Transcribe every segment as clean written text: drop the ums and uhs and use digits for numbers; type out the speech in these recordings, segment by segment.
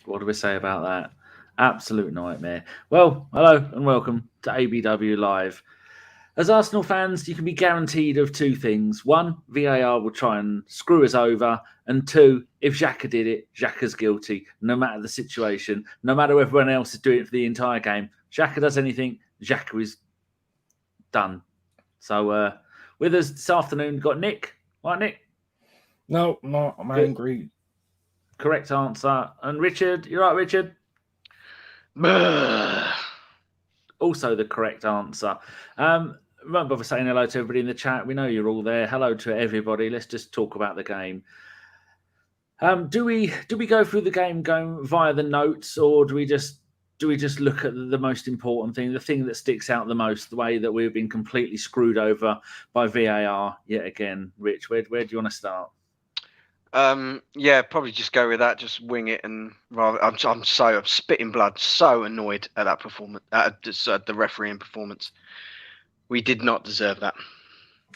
What do we say about that? Absolute nightmare. Well, hello and welcome to ABW Live. As Arsenal fans, you can be guaranteed of two things. One, VAR will try and screw us over. And two, if Xhaka did it, Xhaka's guilty, no matter the situation, no matter if everyone else is doing it for the entire game. Xhaka does anything, Xhaka is done. So with us this afternoon, we've got Nick. Right, Nick? No, I'm angry. Correct answer. And Richard, you're right, Richard? Also the correct answer. Won't bother saying hello to everybody in the chat. We know you're all there. Hello to everybody. Let's just talk about the game. Do we go through the game going via the notes, or do we just look at the most important thing, the thing that sticks out the most, the way that we've been completely screwed over by VAR yet again? Rich, where do you want to start? Yeah, probably just go with that. Just wing it, and rather, I'm spitting blood. So annoyed at that performance, the refereeing performance. We did not deserve that.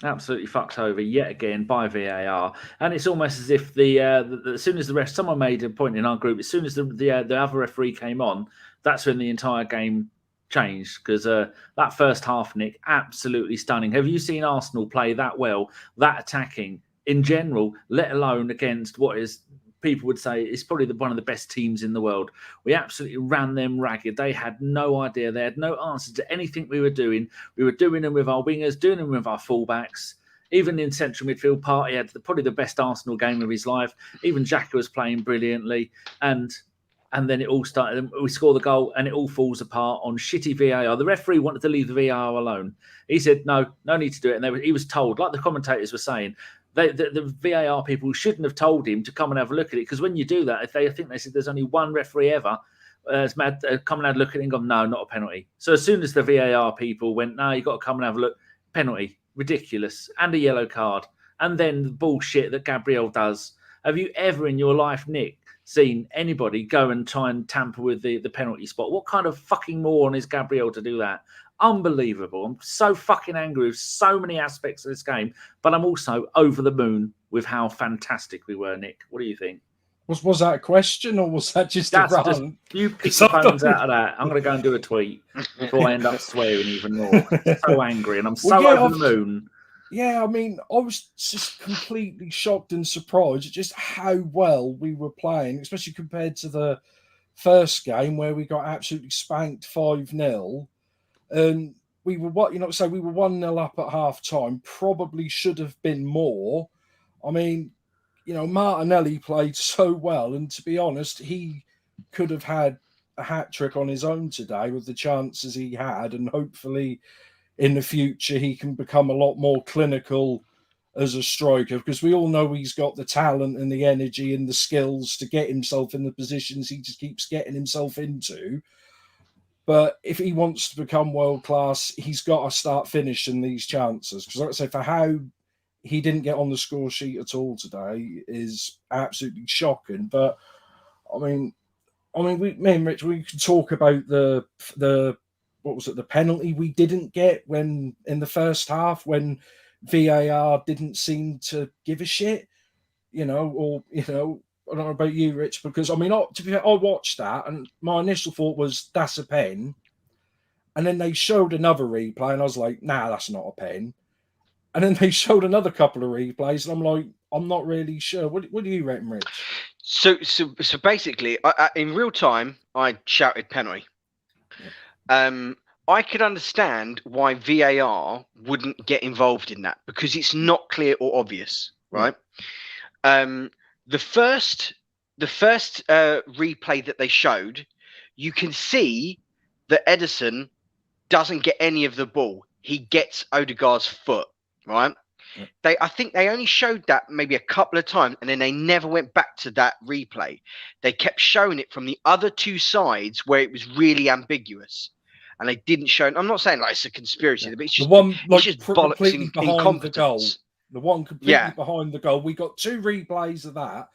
Absolutely fucked over yet again by VAR, and it's almost as if as soon as the ref, someone made a point in our group, as soon as the other referee came on, that's when the entire game changed, because that first half, Nick, absolutely stunning. Have you seen Arsenal play that well, that attacking in general, let alone against what is, people would say, is probably one of the best teams in the world? We absolutely ran them ragged. They had no idea. They had no answer to anything we were doing. We were doing them with our wingers, doing them with our fullbacks. Even in central midfield, Partey had probably the best Arsenal game of his life. Even Xhaka was playing brilliantly. And then it all started. We score the goal and it all falls apart on shitty VAR. The referee wanted to leave the VAR alone. He said, no need to do it. And he was told, like the commentators were saying, the VAR people shouldn't have told him to come and have a look at it, because when you do that, I think they said there's only one referee ever come and have a look at it and go, no, not a penalty. So as soon as the VAR people went, no, you've got to come and have a look, penalty, ridiculous, and a yellow card. And then the bullshit that Gabriel does. Have you ever in your life, Nick, seen anybody go and try and tamper with the penalty spot? What kind of fucking moron is Gabriel to do that? Unbelievable. I'm so fucking angry with so many aspects of this game, but I'm also over the moon with how fantastic we were, Nick. What do you think? Was that a question, or was that just a rant? You pick the phones out of that. I'm going to go and do a tweet before I end up swearing even more. I'm so angry, and I'm over the moon. Yeah, I mean, I was just completely shocked and surprised at just how well we were playing, especially compared to the first game where we got absolutely spanked 5-0. And we were 1-0 up at half time. Probably should have been more. I mean, Martinelli played so well, and to be honest, he could have had a hat trick on his own today with the chances he had, and hopefully in the future he can become a lot more clinical as a striker, because we all know he's got the talent and the energy and the skills to get himself in the positions he just keeps getting himself into. But if he wants to become world-class, he's got to start finishing these chances. Because like I say, for how he didn't get on the score sheet at all today is absolutely shocking. But, I mean, me and Rich, we could talk about the penalty we didn't get when in the first half, when VAR didn't seem to give a shit, I don't know about you, Rich, because, I mean, to be fair, I watched that and my initial thought was, that's a pen. And then they showed another replay and I was like, nah, that's not a pen. And then they showed another couple of replays and I'm like, I'm not really sure. What do you reckon, Rich? So basically, in real time, I shouted penalty. Yeah. I could understand why VAR wouldn't get involved in that, because it's not clear or obvious, right? The first replay that they showed, you can see that Ederson doesn't get any of the ball. He gets Odegaard's foot, right? Yeah. I think they only showed that maybe a couple of times, and then they never went back to that replay. They kept showing it from the other two sides where it was really ambiguous, and they didn't show. I'm not saying like it's a conspiracy, but it's just it's just bollocks and incompetence. The one completely behind the goal. We got two replays of that.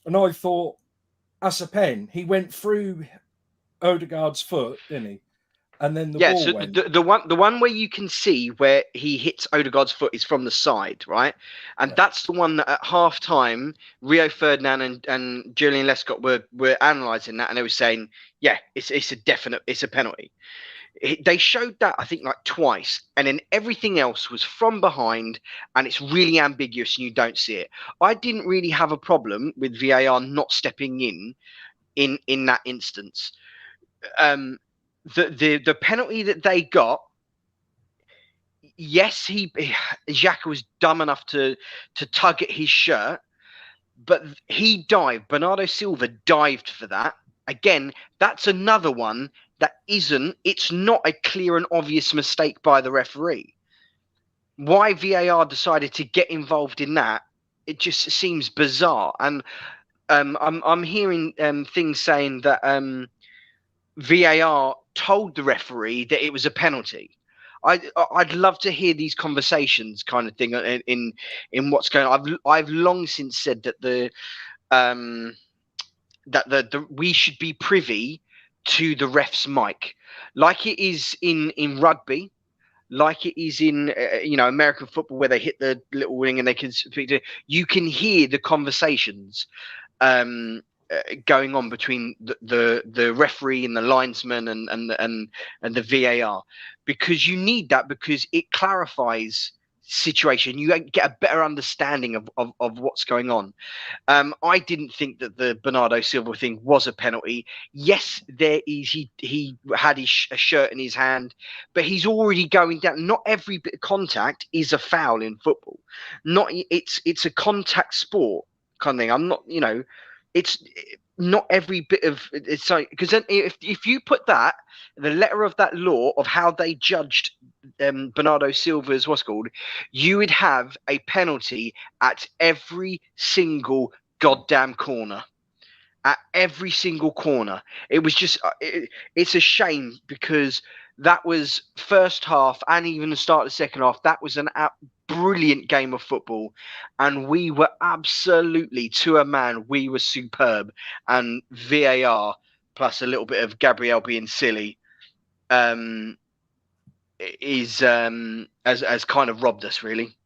And I thought, that's a pen. He went through Odegaard's foot, didn't he? and then the Yeah, ball so went. the one where you can see where he hits Odegaard's foot is from the side, right? And that's the one that at half time, Rio Ferdinand and Julian Lescott were analysing that, and they were saying, yeah, it's a penalty. They showed that, I think, like twice, and then everything else was from behind, and it's really ambiguous, and you don't see it. I didn't really have a problem with VAR not stepping in that instance. The penalty that they got, yes, Xhaka was dumb enough to tug at his shirt, but he dived. Bernardo Silva dived for that. Again, that's another one that it's not a clear and obvious mistake by the referee. Why VAR decided to get involved in that, it just seems bizarre. And I'm hearing things saying that VAR told the referee that it was a penalty. I'd love to hear these conversations, kind of thing, in what's going on. I've long since said that we should be privy to the ref's mic, like it is in rugby, like it is in American football, where they hit the little wing and they can speak to. You can hear the conversations going on between the referee and the linesman and the VAR, because you need that, because it clarifies situation. You get a better understanding of what's going on. I didn't think that the Bernardo Silva thing was a penalty. Yes, there is. He had a shirt in his hand, but he's already going down. Not every bit of contact is a foul in football. It's a contact sport kind of thing. I'm not, it's not every bit of it's like, because then if you put that, the letter of that law of how they judged Bernardo Silva's you would have a penalty at every single goddamn corner. At every single corner. It was just it's a shame, because that was first half and even the start of the second half. That was an brilliant game of football, and we were absolutely, to a man, we were superb. And VAR plus a little bit of Gabriel being silly is has kind of robbed us, really.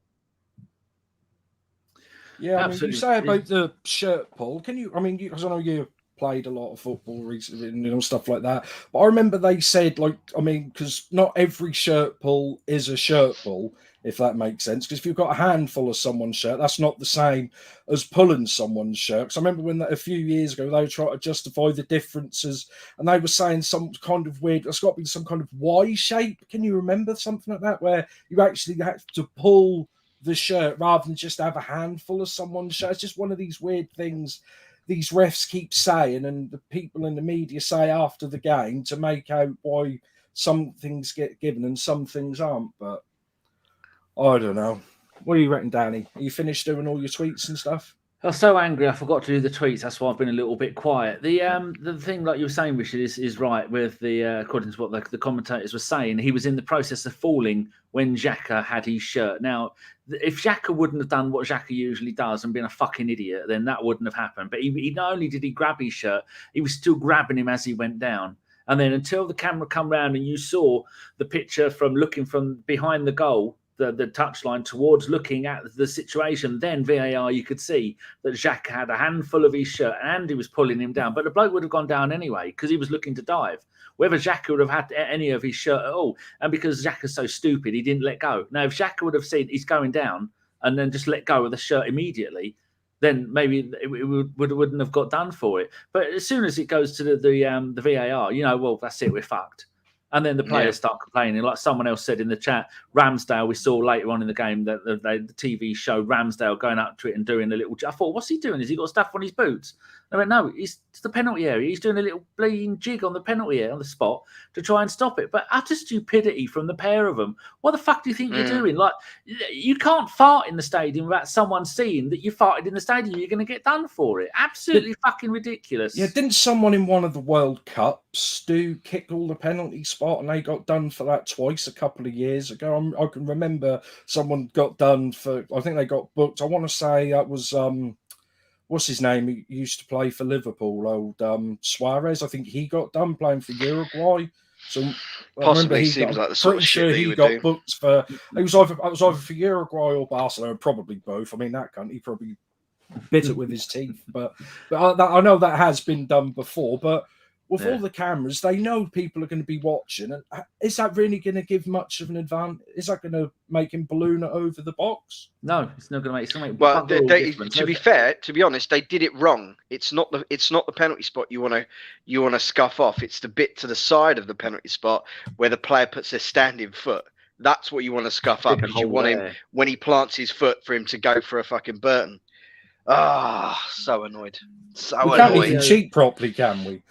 Yeah, I mean, you say about the shirt pull. Can you? I mean, because I know you played a lot of football recently and stuff like that. But I remember they said, because not every shirt pull is a shirt pull, if that makes sense. Because if you've got a handful of someone's shirt, that's not the same as pulling someone's shirt. Because I remember when a few years ago they were trying to justify the differences, and they were saying some kind of weird. It's got to be some kind of Y shape. Can you remember something like that, where you actually have to pull the shirt rather than just have a handful of someone's shirt? It's just one of these weird things these refs keep saying, and the people in the media say after the game to make out why some things get given and some things aren't. But I don't know. What do you reckon, Danny? Are you finished doing all your tweets and stuff? I was so angry I forgot to do the tweets. That's why I've been a little bit quiet. The thing, like you were saying, Richard, is right with the according to what the commentators were saying. He was in the process of falling when Xhaka had his shirt. Now, if Xhaka wouldn't have done what Xhaka usually does and been a fucking idiot, then that wouldn't have happened. But he not only did he grab his shirt, he was still grabbing him as he went down. And then until the camera come round and you saw the picture from looking from behind the goal, the touchline towards looking at the situation, then VAR, you could see that Xhaka had a handful of his shirt and he was pulling him down. But the bloke would have gone down anyway because he was looking to dive. Whether Xhaka would have had any of his shirt at all, and because Xhaka's so stupid, he didn't let go. Now, if Xhaka would have said he's going down and then just let go of the shirt immediately, then maybe it wouldn't have got done for it. But as soon as it goes to the VAR, well, that's it, we're fucked. And then the players start complaining. Like someone else said in the chat, Ramsdale, we saw later on in the game that the TV showed Ramsdale going up to it and doing a little... I thought, what's he doing? Has he got stuff on his boots? I went, no, it's the penalty area. He's doing a little bleeding jig on the penalty area, on the spot, to try and stop it. But utter stupidity from the pair of them. What the fuck do you think you're doing? Like, you can't fart in the stadium without someone seeing that you farted in the stadium. You're going to get done for it. Absolutely fucking ridiculous. Yeah, didn't someone in one of the World Cups kick all the penalty spot and they got done for that twice a couple of years ago? I can remember someone got done for... I think they got booked. I want to say that was... what's his name? He used to play for Liverpool, old Suarez. I think he got done playing for Uruguay. So I Possibly remember seems like the sort pretty of shit sure that he he would got do. booked for. It was either for Uruguay or Barcelona, probably both. I mean, that cunt, he probably bit it with his teeth. But I know that has been done before. But with all the cameras, they know people are going to be watching. And is that really going to give much of an advantage? Is that going to make him balloon it over the box? No, it's not going to make. It's going to make Well, bugger all difference. to be fair, to be honest, they did it wrong. It's not the penalty spot you want to scuff off. It's the bit to the side of the penalty spot where the player puts their standing foot. That's what you want to scuff up, because you want him, when he plants his foot, for him to go for a fucking Burton. So annoyed. We can't even cheat properly, can we?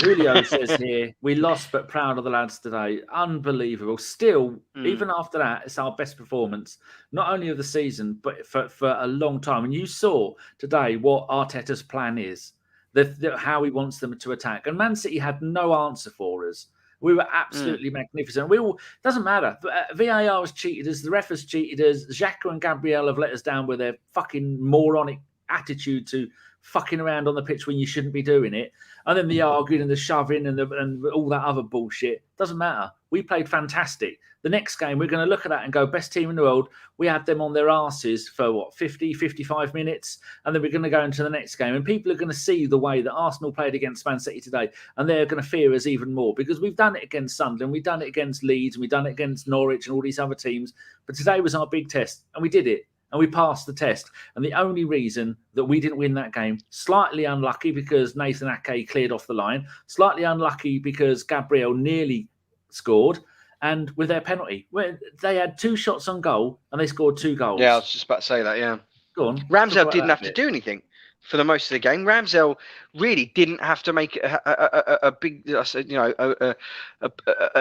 Julio says here, we lost but proud of the lads today. Unbelievable. Still, even after that, it's our best performance, not only of the season, but for a long time. And you saw today what Arteta's plan is, how he wants them to attack. And Man City had no answer for us. We were absolutely magnificent. Doesn't matter. VAR has cheated us. The ref has cheated us. Xhaka and Gabriel have let us down with their fucking moronic attitude to fucking around on the pitch when you shouldn't be doing it. And then the arguing and the shoving and all that other bullshit. Doesn't matter. We played fantastic. The next game, we're going to look at that and go, best team in the world. We had them on their asses for 50, 55 minutes. And then we're going to go into the next game. And people are going to see the way that Arsenal played against Man City today. And they're going to fear us even more, because we've done it against Sunderland. We've done it against Leeds. And we've done it against Norwich and all these other teams. But today was our big test. And we did it. And we passed the test. And the only reason that we didn't win that game, slightly unlucky because Nathan Ake cleared off the line, slightly unlucky because Gabriel nearly scored, and with their penalty, where they had 2 shots on goal and they scored 2 goals. Yeah, I was just about to say that, yeah. Go on. Ramsdale didn't have to do anything for the most of the game. Ramsdale really didn't have to make a big, a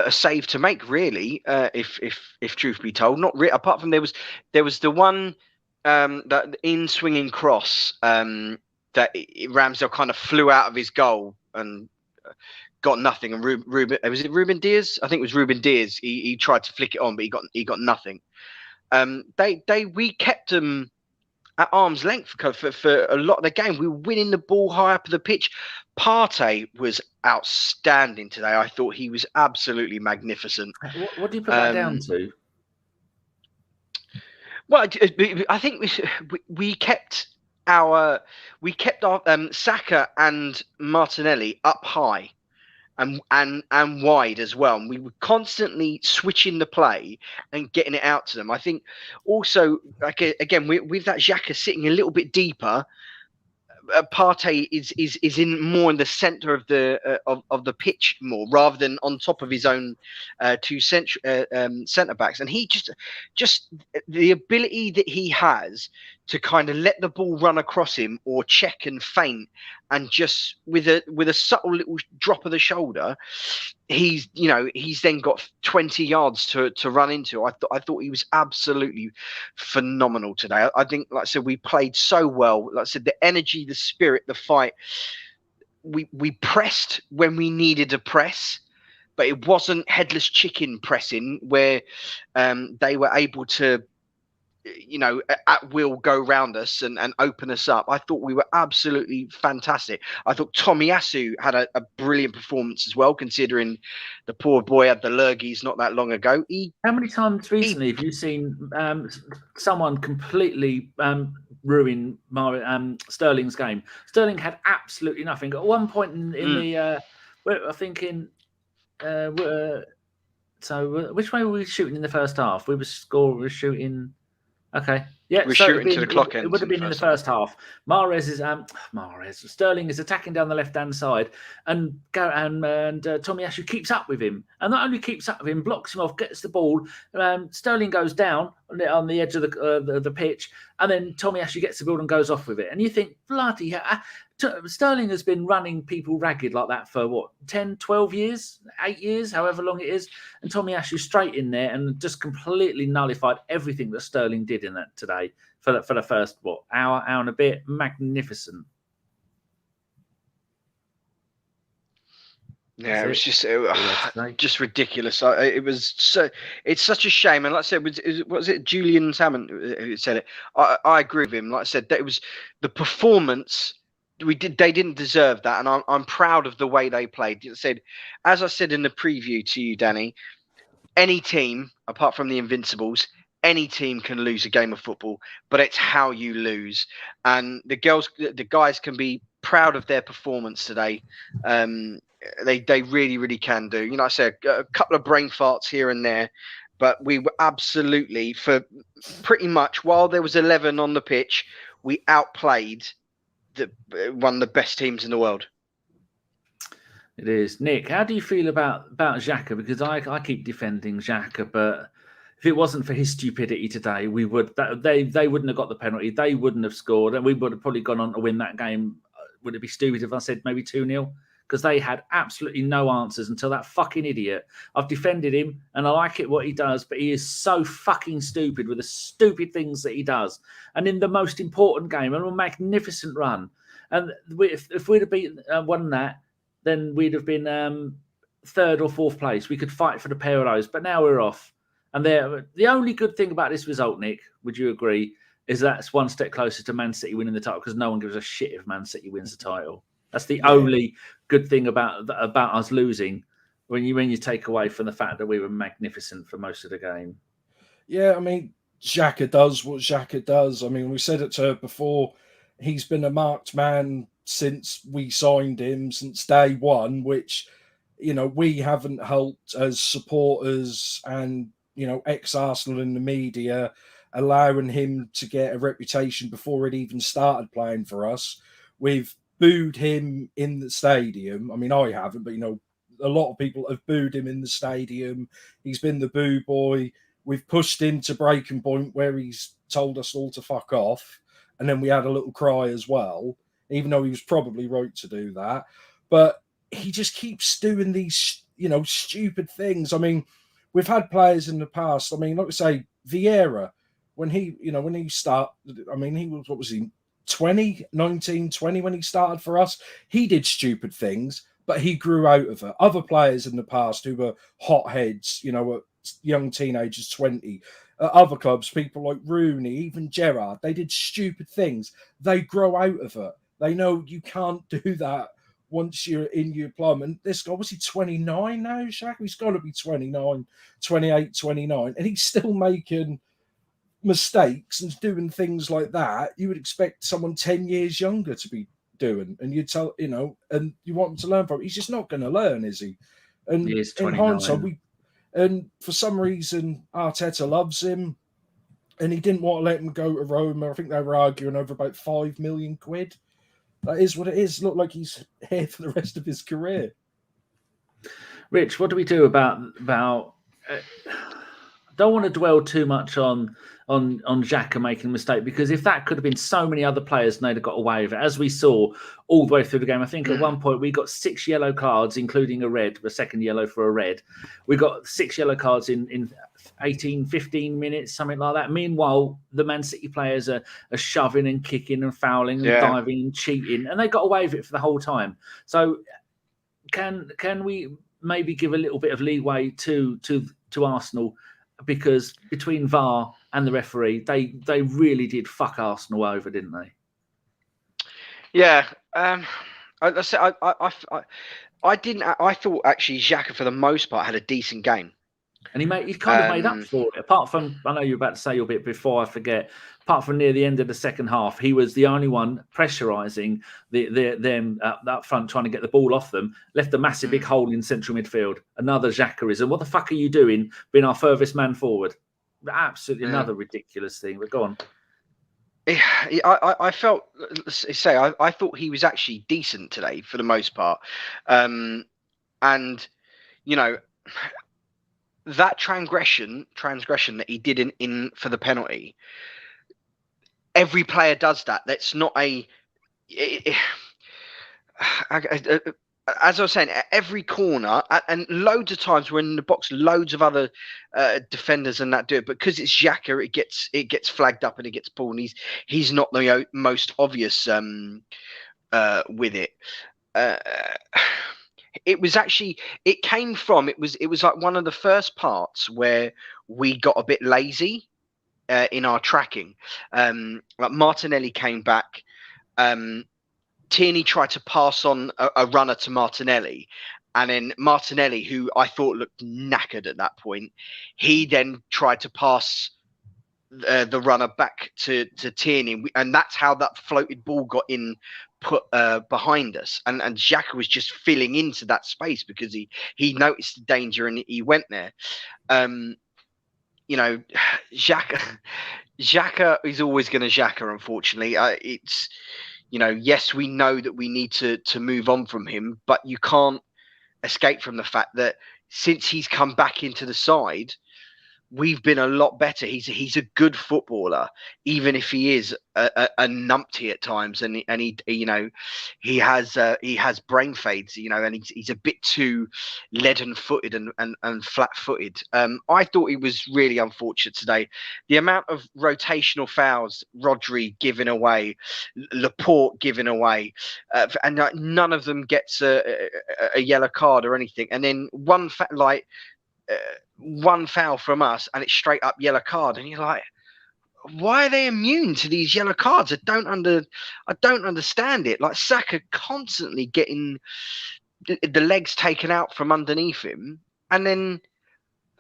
save to make, really. If truth be told, not really. Apart from there was the one that in swinging cross that Ramsdale kind of flew out of his goal and got nothing. And Ruben, was it Ruben Diaz? I think it was Ruben Diaz. He tried to flick it on, but he got nothing. We kept them at arm's length for a lot of the game. We were winning the ball high up the pitch. Partey was outstanding today. I thought he was absolutely magnificent. What do you put that down to? Well, I think we kept our Saka and Martinelli up high and wide as well. And we were constantly switching the play and getting it out to them. I think also, again, with that Xhaka sitting a little bit deeper, Partey is in more in the centre of the pitch more, rather than on top of his own 2 centre backs. And he just the ability that he has to kind of let the ball run across him or check and feint, and just with a subtle little drop of the shoulder, he's then got 20 yards to run into. I thought he was absolutely phenomenal today. I think, like I said, we played so well. Like I said, the energy, the spirit, the fight. We pressed when we needed to press, but it wasn't headless chicken pressing where they were able to, at will go round us and open us up. I thought we were absolutely fantastic. I thought Tomiyasu had a brilliant performance as well, considering the poor boy had the lurgies not that long ago. How many times recently have you seen someone completely ruin Sterling's game? Sterling had absolutely nothing. At one point in the, I think in, so which way were we shooting in the first half? We were shooting. Okay. Yeah, we're shooting to the clock end. It would have been in the first half. Sterling is attacking down the left-hand side, and Tomiyasu keeps up with him, and not only keeps up with him, blocks him off, gets the ball. Sterling goes down on the edge of the pitch, and then Tomiyasu gets the ball and goes off with it. And you think, bloody hell. Sterling has been running people ragged like that for what, 10, 12 years, 8 years, however long it is. And Tomiyasu straight in there and just completely nullified everything that Sterling did in that today for the first, hour and a bit. Magnificent. Yeah, it was just ridiculous. It's such a shame. And like I said, was it Julian Salmon who said it? I agree with him. Like I said, that it was the performance They didn't deserve that, and I'm proud of the way they played. As I said in the preview to you, Danny, any team apart from the Invincibles, any team can lose a game of football, but it's how you lose. And the guys can be proud of their performance today. They really, really can do. You know, I said a couple of brain farts here and there, but we were absolutely, for pretty much while there was 11 on the pitch, we outplayed one of the best teams in the world. It is. Nick, how do you feel about Xhaka? Because I keep defending Xhaka, but if it wasn't for his stupidity today, they wouldn't have got the penalty. They wouldn't have scored, and we would have probably gone on to win that game. Would it be stupid if I said maybe 2-0? Because they had absolutely no answers until that fucking idiot. I've defended him, and I like it what he does, but he is so fucking stupid with the stupid things that he does. And in the most important game, and a magnificent run, and if we'd have won that, then we'd have been third or fourth place. We could fight for the pair of those, but now we're off. And the only good thing about this result, Nick, would you agree, is that's one step closer to Man City winning the title, because no one gives a shit if Man City wins the title. That's the only good thing about us losing, when you take away from the fact that we were magnificent for most of the game. Yeah, I mean, Xhaka does what Xhaka does. I mean, we said it to her before. He's been a marked man since we signed him, since day one, which, you know, we haven't helped as supporters and, you know, ex-Arsenal in the media, allowing him to get a reputation before it even started playing for us. We've booed him in the stadium. I mean, I haven't, but, you know, a lot of people have booed him in the stadium. He's been the boo boy. We've pushed him to breaking point where he's told us all to fuck off. And then we had a little cry as well, even though he was probably right to do that. But he just keeps doing these, you know, stupid things. I mean, we've had players in the past. I mean, like I say, Vieira, when he started, I mean, he was, what was he, 19, 20 when he started for us? He did stupid things, but he grew out of it. Other players in the past who were hotheads, you know, were young teenagers, 20, other clubs, people like Rooney, even Gerrard, they did stupid things. They grow out of it. They know you can't do that once you're in your plum. And this guy, was he 29 now, Shaq? He's got to be 29, 28, 29. And he's still making mistakes and doing things like that. You would expect someone 10 years younger to be doing. And you tell, you know, and you want him to learn from it. He's just not going to learn, is he? And He is in 29. hindsight, and for some reason, Arteta loves him, and he didn't want to let him go to Rome. I think they were arguing over about £5 million. That is what it is. Look like he's here for the rest of his career. Rich, what do we do about? I don't want to dwell too much on Xhaka making a mistake, because if that could have been so many other players and they'd have got away with it, as we saw all the way through the game. I think at one point we got 6 yellow cards, including a red, a second yellow for a red. We got 6 yellow cards in 18, 15 minutes, something like that. Meanwhile, the Man City players are shoving and kicking and fouling and diving and cheating, and they got away with it for the whole time. So can we maybe give a little bit of leeway to Arsenal? Because between VAR and the referee, they really did fuck Arsenal over, didn't they? Yeah. I thought actually Xhaka for the most part had a decent game. And he kind of made up for it. Apart from, I know you're about to say your bit before I forget, apart from near the end of the second half, he was the only one pressurising them up front, trying to get the ball off them, left a massive big hole in central midfield. Another Xhakaism. What the fuck are you doing being our furthest man forward? Absolutely another ridiculous thing, but go on. I felt, I thought he was actually decent today for the most part. And, you know, that transgression that he did in for the penalty, every player does that. That's not as I was saying, every corner, and loads of times we're in the box, loads of other defenders and that do it, but because it's Xhaka, it gets flagged up and it gets pulled, and he's not the most obvious with it. It was actually, it was like one of the first parts where we got a bit lazy in our tracking. Like Martinelli came back Tierney tried to pass on a runner to Martinelli, and then Martinelli, who I thought looked knackered at that point, he then tried to pass the runner back to Tierney, and that's how that floated ball got in put behind us. And Xhaka was just filling into that space because he noticed the danger and he went there. Xhaka is always going to Xhaka, unfortunately. It's, yes, we know that we need to move on from him, but you can't escape from the fact that since he's come back into the side, we've been a lot better. He's a good footballer, even if he is a numpty at times, and he has brain fades, and he's a bit too leaden-footed and flat-footed. I thought he was really unfortunate today. The amount of rotational fouls, Rodri giving away, Laporte giving away, and none of them gets a yellow card or anything. And then one foul from us and it's straight up yellow card, and you're like, why are they immune to these yellow cards? I don't understand it. Like Saka constantly getting the legs taken out from underneath him, and then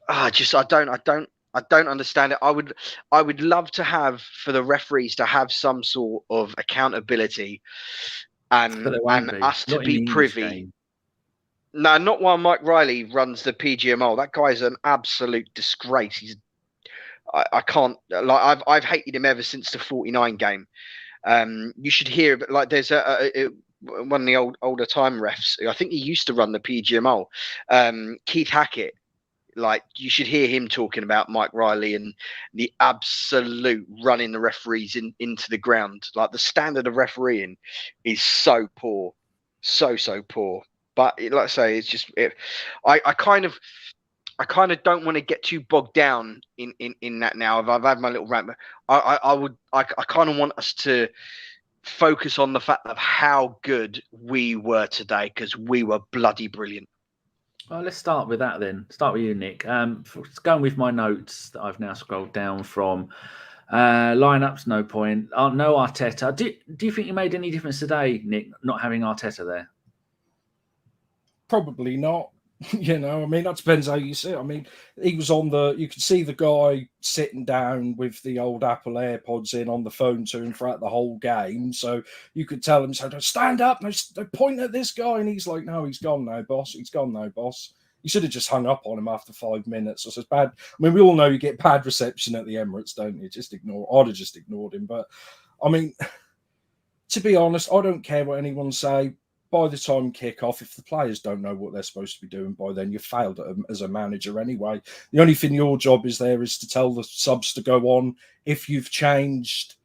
I don't understand it. I would love to have for the referees to have some sort of accountability and us to be privy. No, not while Mike Riley runs the PGMO. That guy's an absolute disgrace. I can't, like, I've hated him ever since the 49 game. You should hear, like, there's one of the older time refs. I think he used to run the PGMO. Keith Hackett. Like, you should hear him talking about Mike Riley and the absolute running the referees into the ground. Like, the standard of refereeing is so poor, so poor. But like I say, it's just I kind of don't want to get too bogged down in that now. I've had my little rant, but I kind of want us to focus on the fact of how good we were today, because we were bloody brilliant. Well, let's start with that then. Start with you, Nick. Going with my notes that I've now scrolled down from. Lineups, no point. No Arteta. Do you think it made any difference today, Nick, not having Arteta there? Probably not. I mean, that depends how you see it. I mean, he was you could see the guy sitting down with the old Apple AirPods in on the phone to him throughout the whole game. So you could tell him, stand up, no, point at this guy. And he's like, no, he's gone now, boss. He's gone now, boss. You should have just hung up on him after 5 minutes. So it's bad. I mean, we all know you get bad reception at the Emirates, don't you? I'd have just ignored him. But I mean, to be honest, I don't care what anyone say. By the time kick-off, if the players don't know what they're supposed to be doing by then, you've failed as a manager anyway. The only thing your job is to tell the subs to go on if you've changed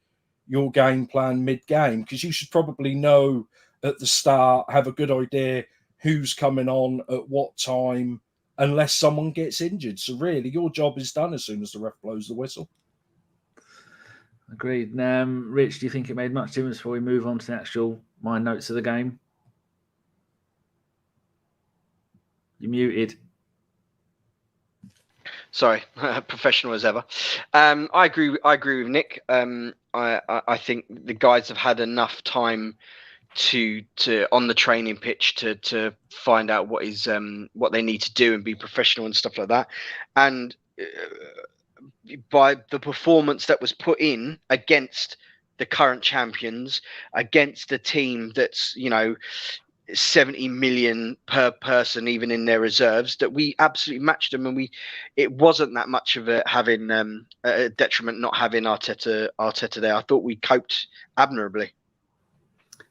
your game plan mid-game, because you should probably know at the start, have a good idea who's coming on at what time, unless someone gets injured. So really, your job is done as soon as the ref blows the whistle. Agreed. Rich, do you think it made much difference before we move on to my notes of the game? You're muted. Sorry, professional as ever. I agree with Nick. I think the guys have had enough time to on the training pitch to find out what they need to do and be professional and stuff like that. And by the performance that was put in against the current champions, against a team that's 70 million per person, even in their reserves, that we absolutely matched them, and it wasn't that much of a detriment not having Arteta there. I thought we coped admirably.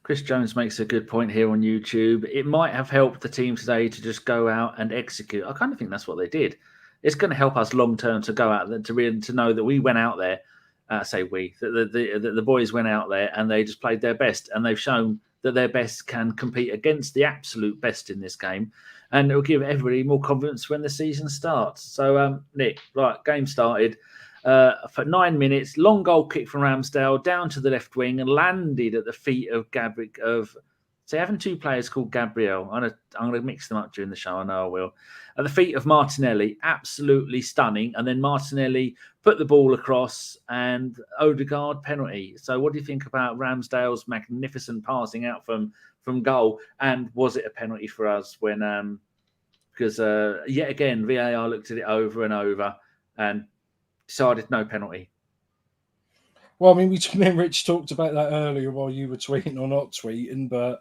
Chris Jones makes a good point here on YouTube. It might have helped the team today to just go out and execute. I kind of think that's what they did. It's going to help us long term to go out there to know that we went out there. The boys went out there and they just played their best, and they've shown that their best can compete against the absolute best in this game, and it will give everybody more confidence when the season starts. So, Nick, right, game started for 9 minutes. Long goal kick from Ramsdale down to the left wing and landed at the feet of So having two players called Gabriel, I'm gonna mix them up during the show. I know I will. At the feet of Martinelli, absolutely stunning. And then Martinelli put the ball across, and Odegaard penalty. So what do you think about Ramsdale's magnificent passing out from goal? And was it a penalty for us when because yet again VAR looked at it over and over and decided no penalty? Well, I mean, me and Rich talked about that earlier while you were tweeting or not tweeting, but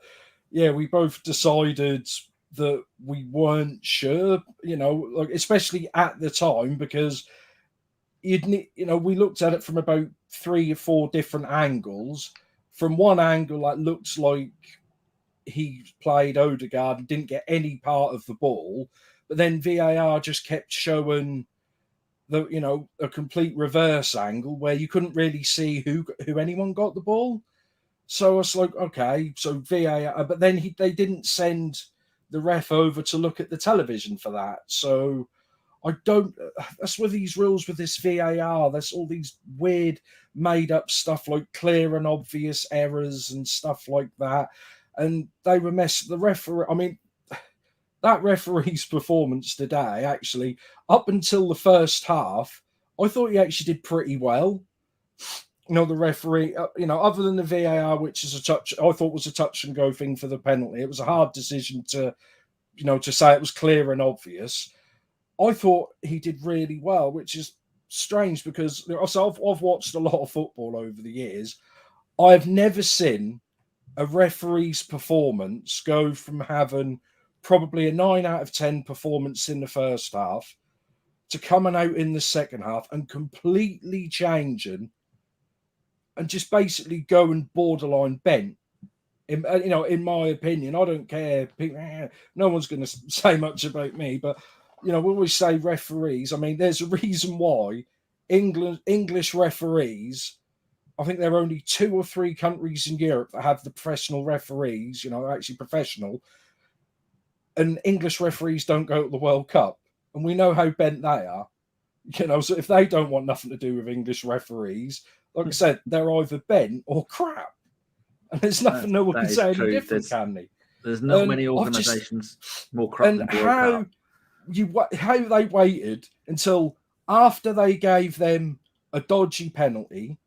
yeah, we both decided that we weren't sure, like especially at the time, because we looked at it from about 3 or 4 different angles. From one angle, that looks like he played Odegaard and didn't get any part of the ball, but then VAR just kept showing a complete reverse angle where you couldn't really see who anyone got the ball. So I was like, okay, so VAR, but then they didn't send the ref over to look at the television for that. So that's where these rules with this VAR, there's all these weird made up stuff like clear and obvious errors and stuff like that. And they were the referee. I mean, that referee's performance today, actually, up until the first half, I thought he actually did pretty well. The referee, other than the VAR, which is I thought was a touch and go thing for the penalty. It was a hard decision to say it was clear and obvious. I thought he did really well, which is strange because I've watched a lot of football over the years. I've never seen a referee's performance go from having probably a 9 out of 10 performance in the first half to coming out in the second half and completely changing and just basically going borderline bent. In my opinion, I don't care. No one's going to say much about me, but we always say referees. I mean, there's a reason why English referees. I think there are only 2 or 3 countries in Europe that have the professional referees. Actually professional. And English referees don't go to the World Cup, and we know how bent they are. So if they don't want nothing to do with English referees, like I said, they're either bent or crap. And there's nothing no one can say any different, can they? There's not many organisations more crap than World Cup. How they waited until after they gave them a dodgy penalty,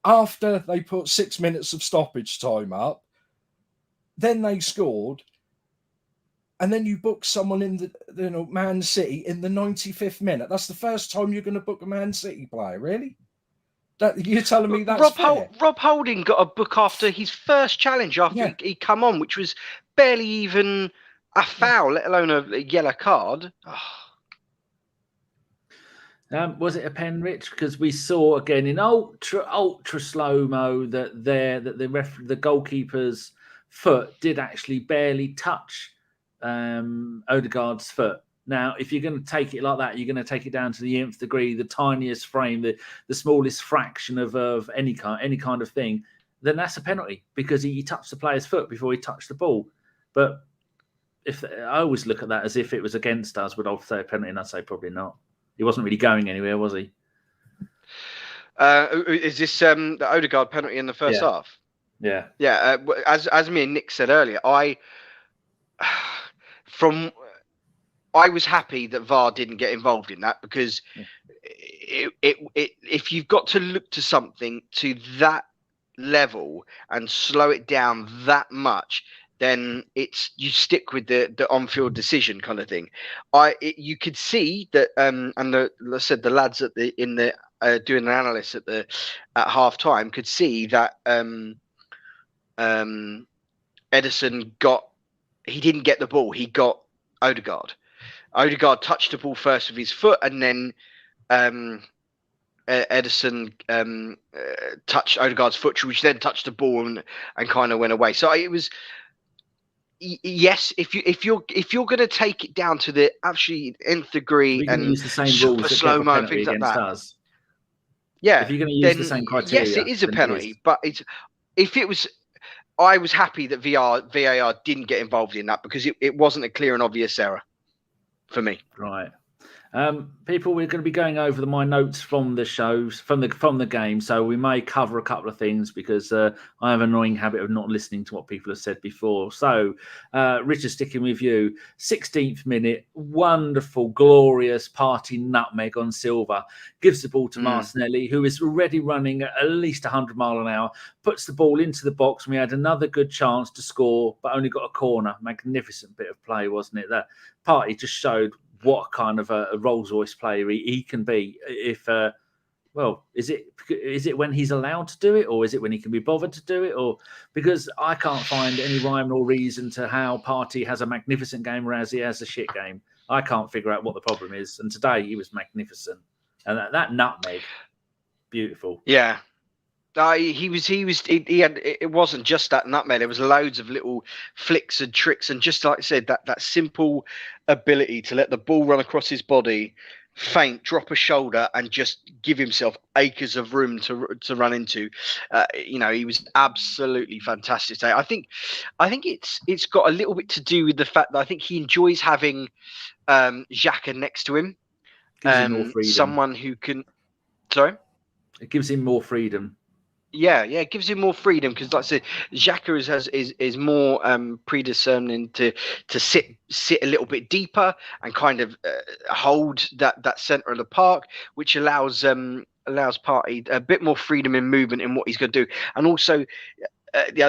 after they put 6 minutes of stoppage time up, then they scored. And then you book someone in the Man City in the 95th minute. That's the first time you're going to book a Man City player, really? You're telling me that's fair? Rob Holding got a book after his first challenge after he come on, which was barely even a foul, let alone a yellow card. Was it a pen, Rich? Because we saw again in ultra slow mo that the goalkeeper's foot did actually barely touch Odegaard's foot. Now, if you're going to take it like that, you're going to take it down to the nth degree, the tiniest frame, the smallest fraction of any kind of thing. Then that's a penalty because he touched the player's foot before he touched the ball. But I always look at that as if it was against us, would I say a penalty? And I'd say probably not. He wasn't really going anywhere, was he? Is this the Odegaard penalty in the first half? Yeah. Yeah. As me and Nick said earlier, I was happy that VAR didn't get involved in that because if you've got to look to something to that level and slow it down that much, then you stick with the on-field decision kind of thing. You could see that, and the lads doing the analysis at half time could see that Ederson he didn't get the ball. He got Odegaard. Odegaard touched the ball first with his foot, and then Ederson touched Odegaard's foot, which then touched the ball and kind of went away. So it was. Yes, if you're going to take it down to the absolute nth degree and use the same super slow mo things like that, us. Yeah, if you're going to use the same criteria, yes, it is a penalty. But if it was, I was happy that VAR didn't get involved in that because it wasn't a clear and obvious error for me. Right. People, we're going to be going over my notes from the shows, from the game, so we may cover a couple of things because I have an annoying habit of not listening to what people have said before. So, Richard, sticking with you, 16th minute, wonderful, glorious Partey nutmeg on Silva, gives the ball to Martinelli, who is already running at least 100 miles an hour, puts the ball into the box, and we had another good chance to score, but only got a corner. Magnificent bit of play, wasn't it? That Partey just showed what kind of a Rolls-Royce player he can be. If is it when he's allowed to do it, or is it when he can be bothered to do it? Or because I can't find any rhyme or reason to how Partey has a magnificent game whereas he has a shit game. I can't figure out what the problem is. And today he was magnificent, and that nutmeg, beautiful. Yeah. It wasn't just that nutmeg. There was loads of little flicks and tricks, and just like I said, that simple ability to let the ball run across his body, feint, drop a shoulder, and just give himself acres of room to run into. He was absolutely fantastic today. I think it's got a little bit to do with the fact that I think he enjoys having Xhaka next to him, someone who can. Sorry, it gives him more freedom. Yeah, it gives him more freedom because, like I said, Xhaka is more prediscerning to sit a little bit deeper and kind of hold that centre of the park, which allows Partey a bit more freedom in movement in what he's going to do, and also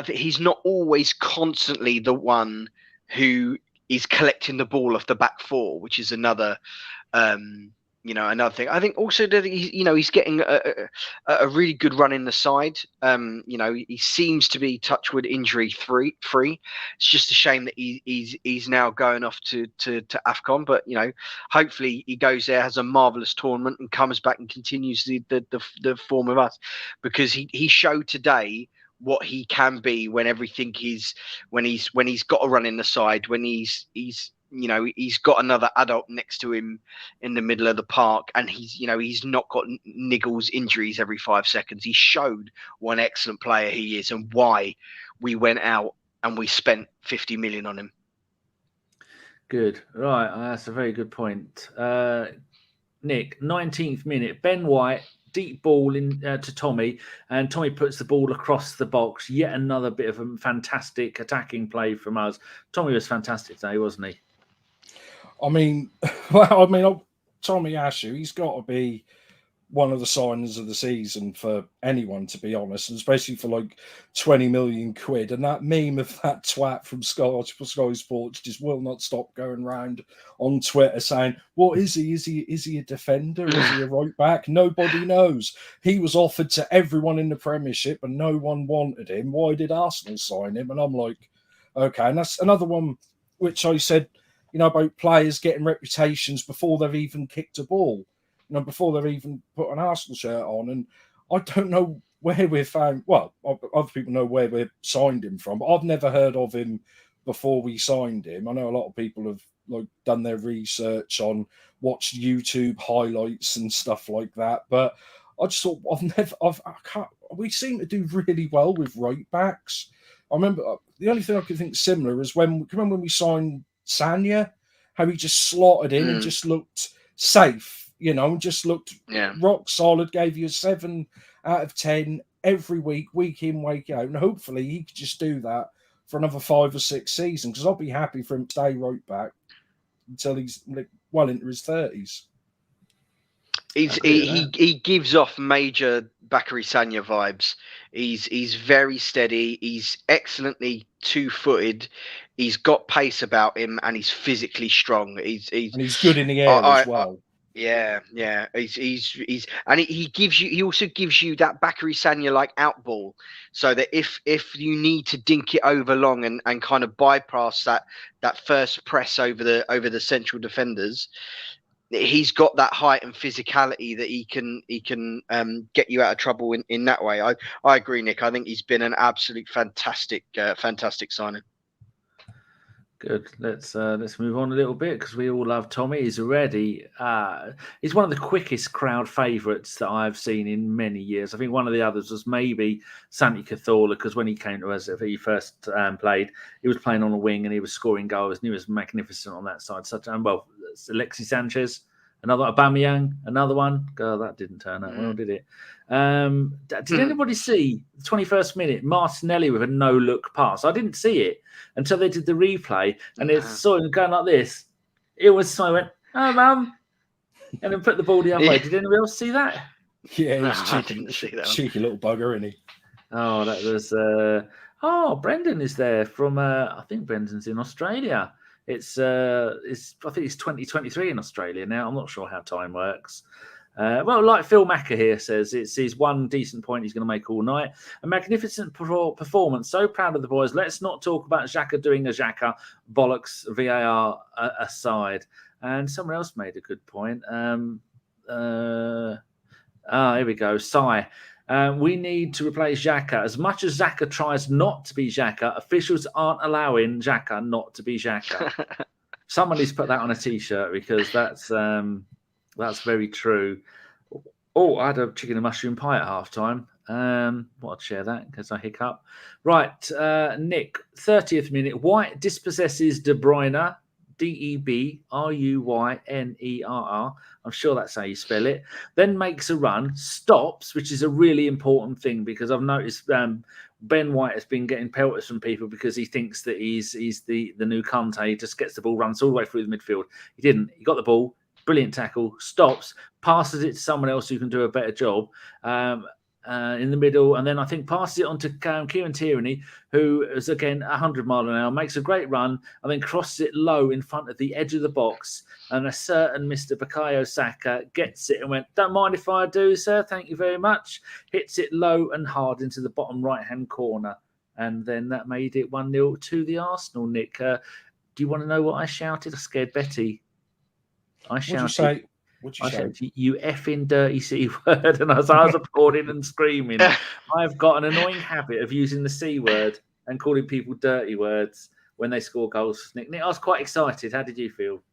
he's not always constantly the one who is collecting the ball off the back four, which is another. Another thing. I think also that he's getting a really good run in the side. He seems to be touchwood injury free. It's just a shame that he's now going off to AFCON. But hopefully he goes there, has a marvelous tournament, and comes back and continues the form of us, because he showed today what he can be when everything when he's got a run in the side, when he's got another adult next to him in the middle of the park, and he's not got niggles injuries every 5 seconds. He showed what an excellent player he is and why we went out and we spent 50 million on him. Good. Right. That's a very good point. Nick, 19th minute, Ben White, deep ball in to Tommy, and Tommy puts the ball across the box. Yet another bit of a fantastic attacking play from us. Tommy was fantastic today, wasn't he? Tomiyasu, he's got to be one of the signings of the season for anyone, to be honest, and especially for like 20 million quid. And that meme of that twat from Sky Sports just will not stop going round on Twitter saying, what is he? Is he a defender? Is he a right back? Nobody knows. He was offered to everyone in the Premiership and no one wanted him. Why did Arsenal sign him? And I'm like, okay. And that's another one which I said, about players getting reputations before they've even kicked a ball, before they've even put an Arsenal shirt on. And I don't know where we've found, well, other people know where we've signed him from, but I've never heard of him before we signed him. I know a lot of people have done their research on, watched YouTube highlights and stuff like that. But I just thought we seem to do really well with right backs. I remember the only thing I could think similar is when we signed Sanya, how he just slotted in and just looked safe, and just looked rock solid, gave you a 7 out of 10 every week in, week out. And hopefully he could just do that for another 5 or 6 seasons, because I'll be happy for him to stay right back until he's well into his 30s. He gives off major Bakary Sanya vibes. He's very steady. He's excellently two-footed. He's got pace about him, and he's physically strong. He's good in the air as well. Yeah. He also gives you that Bakary Sanya like out ball, so that if you need to dink it over long and kind of bypass that first press over the central defenders, he's got that height and physicality that he can get you out of trouble in that way. I agree, Nick. I think he's been an absolute fantastic signing. Good. Let's move on a little bit, because we all love Tommy. He's already he's one of the quickest crowd favourites that I've seen in many years. I think one of the others was maybe Santi Cazorla, because when he came to us, he first played, he was playing on a wing and he was scoring goals and he was magnificent on that side. Alexis Sanchez, Another Aubameyang, another one. God, that didn't turn out well, did it? Did anybody see the 21st minute Martinelli with a no-look pass? I didn't see it until they did the replay, and it saw him going like this. It was so I went, oh, mum, and then put the ball the other way. Did anybody else see that? Yeah, I didn't see that. Cheeky little bugger, isn't he? Oh, that was. Brendan is there from. I think Brendan's in Australia. I think it's 2023 in Australia now. I'm not sure how time works. Well, like Phil Macker here says, it's his one decent point he's going to make all night. A magnificent performance. So proud of the boys. Let's not talk about Xhaka doing a Xhaka. Bollocks, VAR aside. And someone else made a good point. Here we go. Sai. We need to replace Xhaka. As much as Xhaka tries not to be Xhaka, officials aren't allowing Xhaka not to be Xhaka. Someone needs to put that on a T-shirt because that's very true. Oh, I had a chicken and mushroom pie at halftime. I'd share that because I hiccup. Right, Nick, 30th minute. White dispossesses De Bruyne. DeBruyner. I'm sure that's how you spell it. Then makes a run, stops, which is a really important thing because I've noticed Ben White has been getting pelters from people because he thinks that he's the new Conte. He just gets the ball, runs all the way through the midfield. He didn't. He got the ball, brilliant tackle, stops, passes it to someone else who can do a better job. In the middle, and then I think passes it on to Kieran Tierney, who is again 100 miles an hour, makes a great run, and then crosses it low in front of the edge of the box. And a certain Mr. Bukayo Saka gets it and went, "Don't mind if I do, sir. Thank you very much." Hits it low and hard into the bottom right-hand corner, and then that made it 1-0 to the Arsenal. Nick, do you want to know what I shouted? I scared Betty. I shouted. What'd I you say? said, "You effing dirty C word," and as I was applauding and screaming, I've got an annoying habit of using the C word and calling people dirty words when they score goals. Nick, I was quite excited. How did you feel?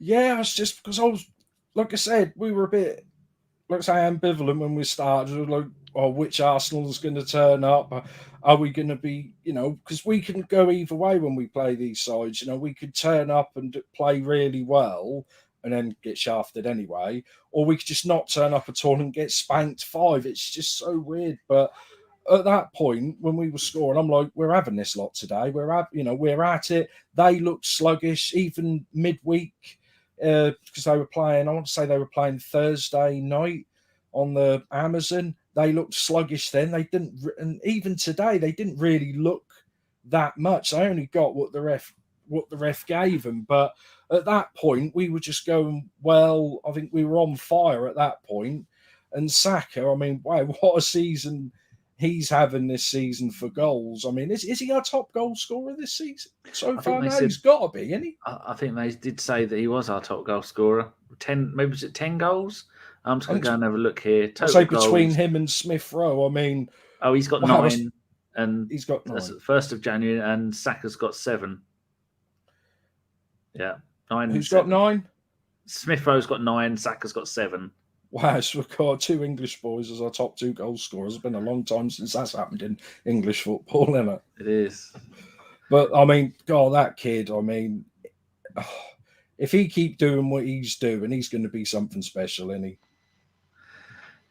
Yeah, it's just because I was, like I said, we were a bit, let's say, ambivalent when we started. We were like, which Arsenal is going to turn up? Are we going to be, because we can go either way when we play these sides. We could turn up and play really well and then get shafted anyway, or we could just not turn up at all and get spanked 5. It's just so weird. But at that point, when we were scoring, I'm like, we're having this lot today. We're at it. They looked sluggish, even midweek, because they were playing. I want to say they were playing Thursday night on the Amazon. They looked sluggish then. They didn't, and even today, they didn't really look that much. They only got what the ref gave them, but at that point, we were just going, well, I think we were on fire at that point. And Saka, I mean, wow, what a season he's having this season for goals. I mean, is he our top goal scorer this season? So far now, he's got to be, isn't he? I think they did say that he was our top goal scorer. 10, maybe was it 10 goals? I'm just going to go and have a look here. I'd say between him and Smith Rowe, I mean... Oh, he's got 9. And he's got 9. That's the 1st of January, and Saka's got 7. Yeah. 9. Who's got 9? Smith Rowe's got 9. Saka's got 7. Wow, so we've got 2 English boys as our top 2 goal scorers. It's been a long time since that's happened in English football, isn't it? It is. But, I mean, God, that kid, I mean, if he keep doing what he's doing, he's going to be something special, isn't he?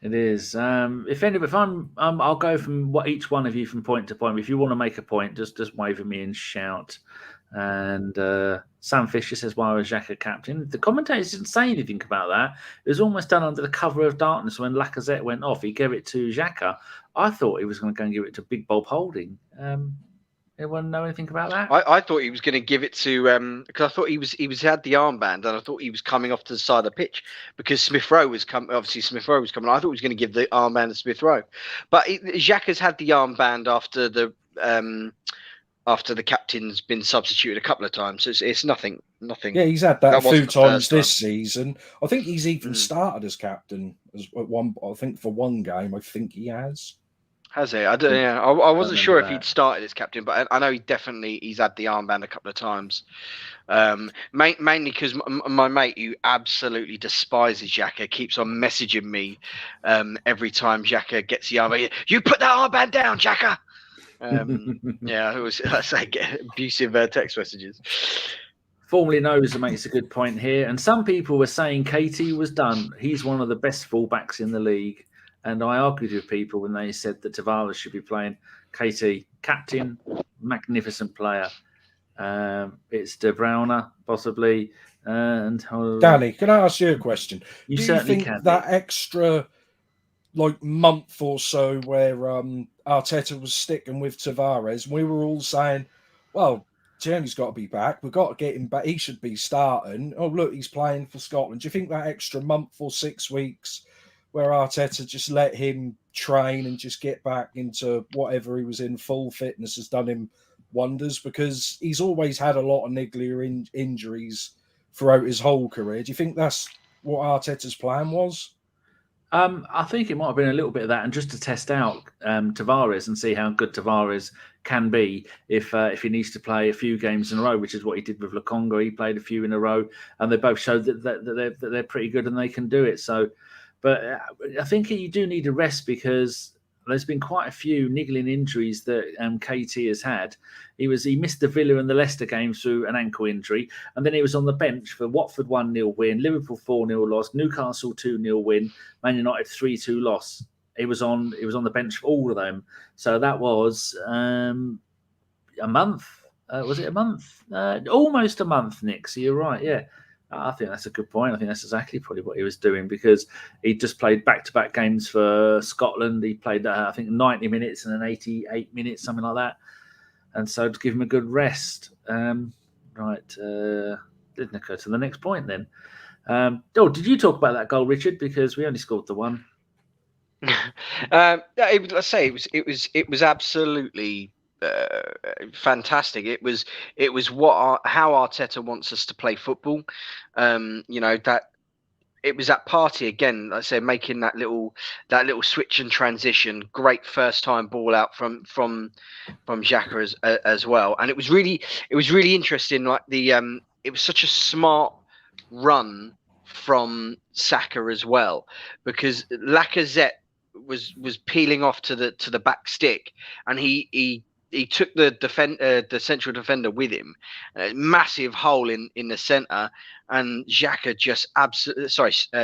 It is. If I'm, I'll go from each one of you from point to point. If you want to make a point, just wave at me and shout. And Sam Fisher says, "Why was Xhaka captain?" The commentators didn't say anything about that. It was almost done under the cover of darkness when Lacazette went off. He gave it to Xhaka. I thought he was going to go and give it to Big Bob Holding. Anyone know anything about that? I thought he was going to give it to because I thought he had the armband, and I thought he was coming off to the side of the pitch because Smith Rowe was coming. Obviously, Smith Rowe was coming. I thought he was going to give the armband to Smith Rowe, but Xhaka's had the armband after the captain's been substituted a couple of times. So it's nothing. Yeah, he's had that a few times this season. I think he's even started as captain for one game. I think he has. Has he? I don't. Yeah, I wasn't sure if he'd started as captain, but I know he's had the armband a couple of times. Mainly because my mate, who absolutely despises Xhaka, keeps on messaging me every time Xhaka gets the armband. You put that armband down, Xhaka. Yeah, it was. I say get abusive text messages. Formerly knows makes a good point here. And some people were saying KT was done. He's one of the best fullbacks in the league. And I argued with people when they said that Tavares should be playing. KT, captain, magnificent player. It's De Bruyne, possibly. And Danny, can I ask you a question? You Do you certainly think can. that extra month or so where Arteta was sticking with Tavares, we were all saying, well, Tierney's got to be back. We've got to get him back. He should be starting. Oh, look, he's playing for Scotland. Do you think that extra month or 6 weeks where Arteta just let him train and just get back into whatever he was in full fitness has done him wonders? Because he's always had a lot of niggly injuries throughout his whole career. Do you think that's what Arteta's plan was? I think it might have been a little bit of that, and just to test out Tavares and see how good Tavares can be if he needs to play a few games in a row, which is what he did with Lokonga. He played a few in a row, and they both showed that they're pretty good and they can do it. So, but I think you do need a rest because there's been quite a few niggling injuries that KT has had. He missed the Villa and the Leicester game through an ankle injury, and then he was on the bench for Watford 1-0 win, Liverpool 4-0 loss, Newcastle 2-0 win, Man United 3-2 loss. He was on the bench for all of them. So that was a month. Was it a month? Almost a month, Nick. So you're right. Yeah. I think that's a good point. I think that's exactly probably what he was doing because he just played back-to-back games for Scotland. He played, I think, 90 minutes and then 88 minutes, something like that. And so to give him a good rest. Didn't occur to the next point then. Did you talk about that goal, Richard? Because we only scored the one. Let's say it was absolutely fantastic. It was how Arteta wants us to play football. That it was that Partey again, like I said, making that little switch and transition. Great first time ball out from Xhaka as well, and it was really interesting. Like it was such a smart run from Saka as well, because Lacazette was peeling off to the back stick, and he took the central defender with him. Massive hole in the centre, and Xhaka just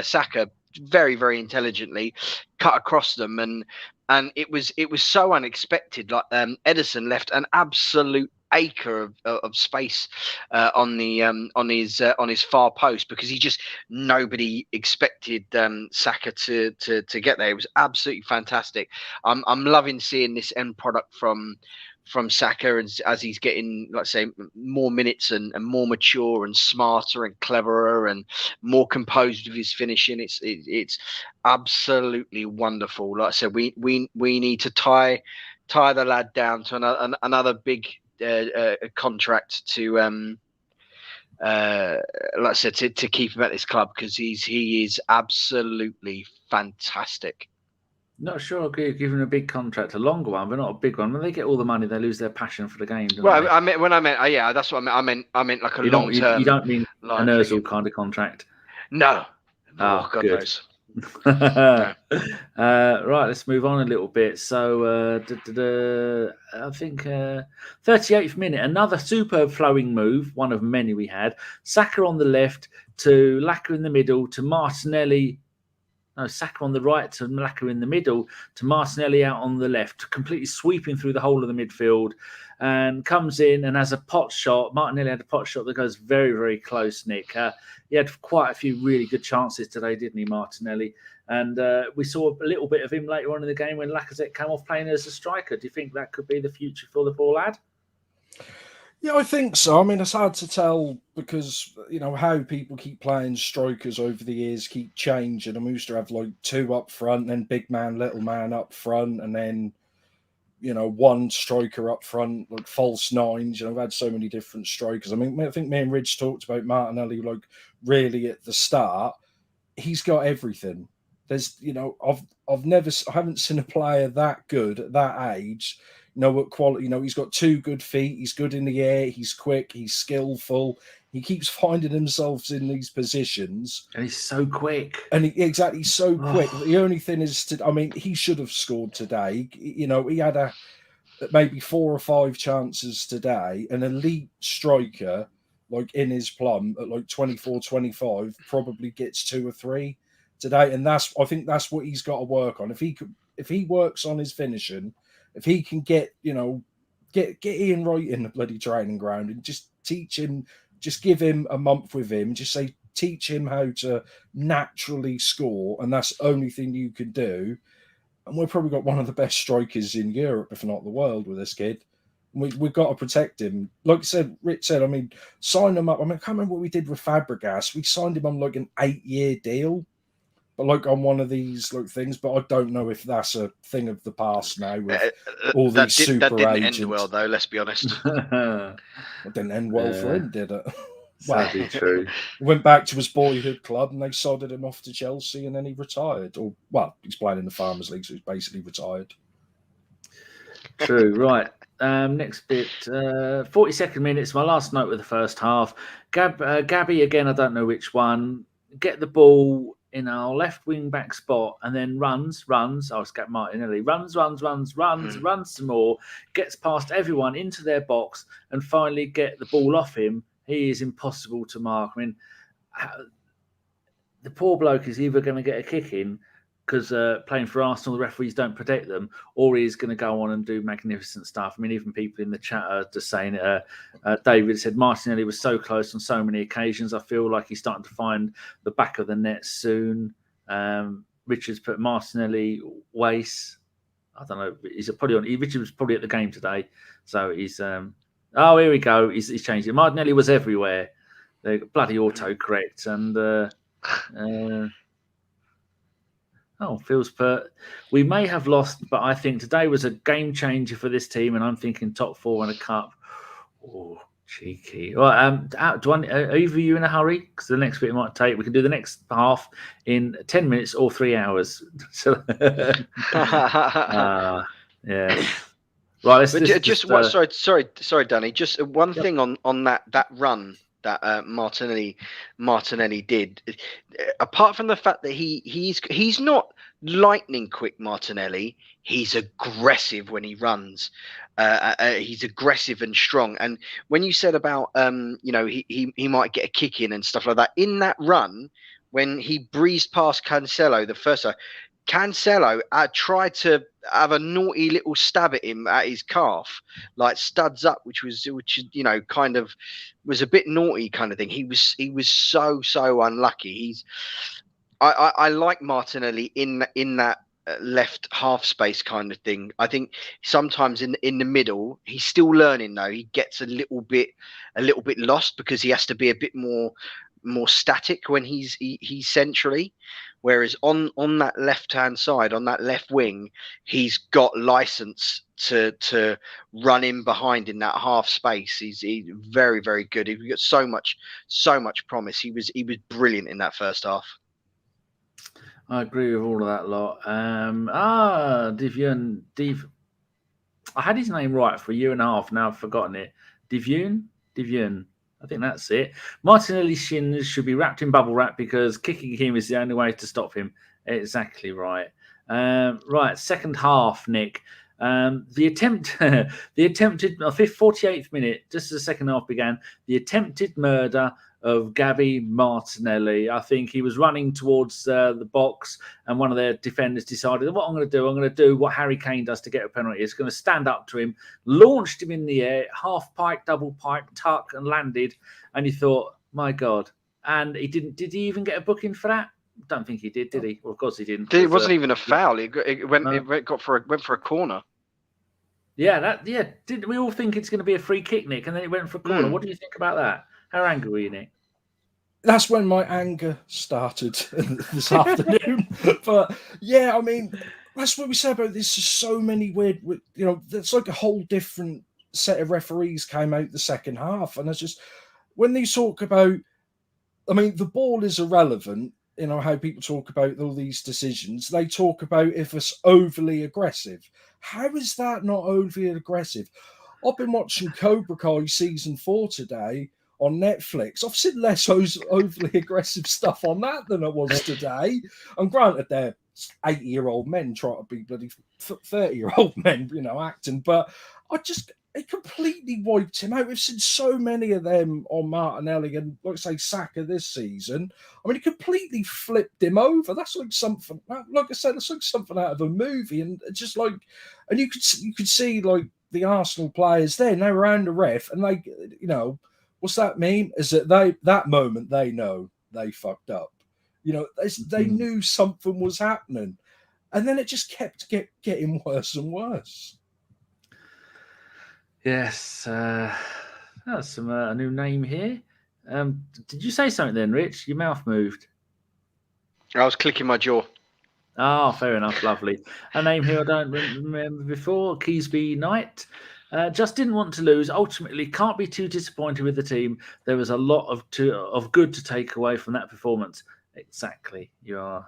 Saka very, very intelligently cut across them, and it was so unexpected. Like Ederson left an absolute acre of space on his far post because nobody expected Saka to get there. It was absolutely fantastic. I'm loving seeing this end product from Saka as he's getting, let's say, more minutes and more mature and smarter and cleverer and more composed with his finishing. It's absolutely wonderful. Like I said, we need to tie the lad down to another big contract to like I said, to keep him at this club because he is absolutely fantastic. Not sure I'll give him a big contract, a longer one, but not a big one. When they get all the money, they lose their passion for the game. Well, they? I meant, yeah, that's what I meant. I meant like a long term. You don't mean an Ozil kind of contract? No. Oh, God good. knows. No. Right, let's move on a little bit. So, I think 38th minute, another superb flowing move, one of many we had. Saka on the left to Laka in the middle to Martinelli. No, Saka on the right to Laka in the middle to Martinelli out on the left, completely sweeping through the whole of the midfield and comes in and has a pot shot. Martinelli had a pot shot that goes very, very close, Nick. He had quite a few really good chances today, didn't he, Martinelli? And we saw a little bit of him later on in the game when Lacazette came off playing as a striker. Do you think that could be the future for the poor lad? Yeah, I think so. I mean, it's hard to tell because, how people keep playing strikers over the years keep changing. And we used to have like two up front, then big man, little man up front, and then, one striker up front, like false nines. I've had so many different strikers. I mean, I think me and Ridge talked about Martinelli, like really at the start. He's got everything. There's, I haven't seen a player that good at that age. What quality? He's got two good feet. He's good in the air. He's quick. He's skillful. He keeps finding himself in these positions. And he's so quick. And he's so quick. The only thing is, he should have scored today. He had maybe 4 or 5 chances today. An elite striker like in his plum at like 24, 25, probably gets 2 or 3 today. And I think that's what he's got to work on. If he works on his finishing, if he can get Ian right in the bloody training ground and just teach him, just give him a month with him, just say, teach him how to naturally score, and that's the only thing you can do. And we've probably got one of the best strikers in Europe, if not the world, with this kid. We've got to protect him. Like I said, Rich said, I mean, sign him up. I mean, I can't remember what we did with Fabregas. We signed him on like an 8-year deal, but like on one of these like things. But I don't know if that's a thing of the past now with all these super that didn't agents. end well, though. Let's be honest. It didn't end well for him, did it? Sadly true. He went back to his boyhood club and they sodded him off to Chelsea, and then he retired. Or, well, he's playing in the Farmers League, so he's basically retired. True, right. Next bit, 42nd minutes, my last note with the first half. Gabby, again, I don't know which one, get the ball in our left wing back spot and then runs. I was got Martinelli, runs some more, gets past everyone into their box and finally get the ball off him. He is impossible to mark. I mean, the poor bloke is either going to get a kick in because playing for Arsenal, the referees don't protect them, or he's going to go on and do magnificent stuff. I mean, even people in the chat are just saying it. David said Martinelli was so close on so many occasions. I feel like he's starting to find the back of the net soon. Richard's put Martinelli waste. I don't know. Richard was probably at the game today, so he's. Oh, here we go. He's changed it. Martinelli was everywhere. They bloody autocorrect and. Phil's put, we may have lost, but I think today was a game changer for this team, and I'm thinking top 4 in a cup. Oh, cheeky. Well, are either of you in a hurry? Because the next bit might take. We can do the next half in 10 minutes or 3 hours. So, yeah. Right. Sorry, Danny. Just one thing on that run that Martinelli did. Apart from the fact that he's not lightning quick, Martinelli, he's aggressive when he runs. He's aggressive and strong. And when you said about he might get a kick in and stuff like that, in that run when he breezed past Cancelo the first time, Cancelo tried to have a naughty little stab at him at his calf, like studs up, which kind of was a bit naughty kind of thing. He was so unlucky. I like Martinelli in that left half space kind of thing. I think sometimes in the middle he's still learning though. He gets a little bit lost because he has to be a bit more static when he's centrally. Whereas on that left-hand side, on that left wing, he's got license to run in behind in that half space. He's very, very good. He's got so much promise. He was brilliant in that first half. I agree with all of that lot. Div. I had his name right for a year and a half. Now I've forgotten it. Divyun. I think that's it. Martinelli's shins should be wrapped in bubble wrap because kicking him is the only way to stop him. Exactly right. Right, second half, Nick. The attempted 48th minute, just as the second half began, the attempted murder of Gabby Martinelli. I think he was running towards the box and one of their defenders decided, what I'm going to do what Harry Kane does to get a penalty. He's going to stand up to him, launched him in the air, half pipe, double pipe, tuck and landed. And he thought, my God. And he didn't. Did he even get a booking for that? Don't think he did he? Well, of course he didn't. It wasn't even a foul. It went for a corner. Yeah, Did we all think it's going to be a free kick, Nick? And then it went for a corner. What do you think about that? How angry were you, Nick? That's when my anger started this afternoon. But yeah, I mean, that's what we said about this. There's so many weird, it's like a whole different set of referees came out the second half. And it's just, when they talk about, I mean, the ball is irrelevant, how people talk about all these decisions. They talk about if it's overly aggressive. How is that not overly aggressive? I've been watching Cobra Kai season 4 today on Netflix. I've seen less overly aggressive stuff on that than I was today. And granted, they're 80-year-old men trying to be bloody 30-year-old men, acting. But it completely wiped him out. We've seen so many of them on Martinelli and, like I say, Saka this season. I mean, it completely flipped him over. That's like something, like I said, it's like something out of a movie. And just like, and you could see like the Arsenal players there, and they were around the ref, and they, you know, what's that mean? Is that that moment they know they fucked up. You know, they knew something was happening, and then it just kept getting worse and worse. Yes, that's some a new name here. Did you say something then, Rich? Your mouth moved. I was clicking my jaw. Oh, fair enough. Lovely. A name here I don't remember before. Keysby Knight. Just didn't want to lose. Ultimately, can't be too disappointed with the team. There was a lot of good to take away from that performance. Exactly. You are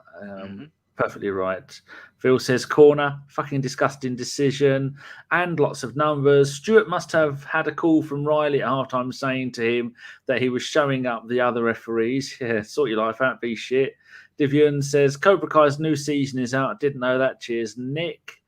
perfectly right. Phil says corner, fucking disgusting decision, and lots of numbers. Stuart must have had a call from Riley at halftime saying to him that he was showing up the other referees. Yeah, sort your life out, be shit. Divian says Cobra Kai's new season is out. Didn't know that. Cheers, Nick.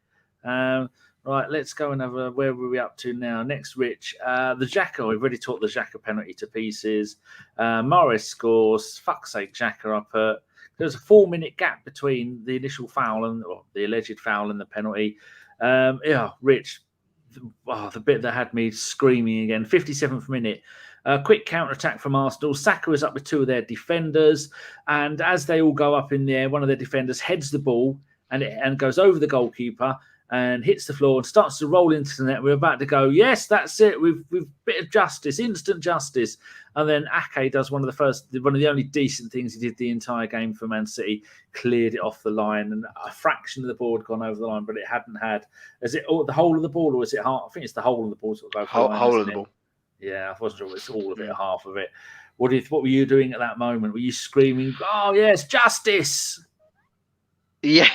Right, let's go and have a. Where were we up to now? Next, Rich. The Xhaka. We've already taught the Xhaka penalty to pieces. Morris scores. Fuck's sake, Xhaka up at. There's a 4-minute gap between the initial foul and the alleged foul and the penalty. Yeah, Rich, the bit that had me screaming again. 57th minute. Quick counter-attack from Arsenal. Saka is up with 2 of their defenders. And as they all go up in the air, one of their defenders heads the ball and goes over the goalkeeper and hits the floor and starts to roll into the net. We're about to go, yes, that's it. We've bit of justice, instant justice. And then Ake does one of the only decent things he did the entire game for Man City, cleared it off the line, and a fraction of the ball had gone over the line, but it hadn't had. Is it the whole of the ball, or was it half? I think it's the whole of the ball. Sort of Whole of the ball. Yeah, I wasn't sure it's all of it or half of it. What were you doing at that moment? Were you screaming, "Oh yes, justice"? Yeah,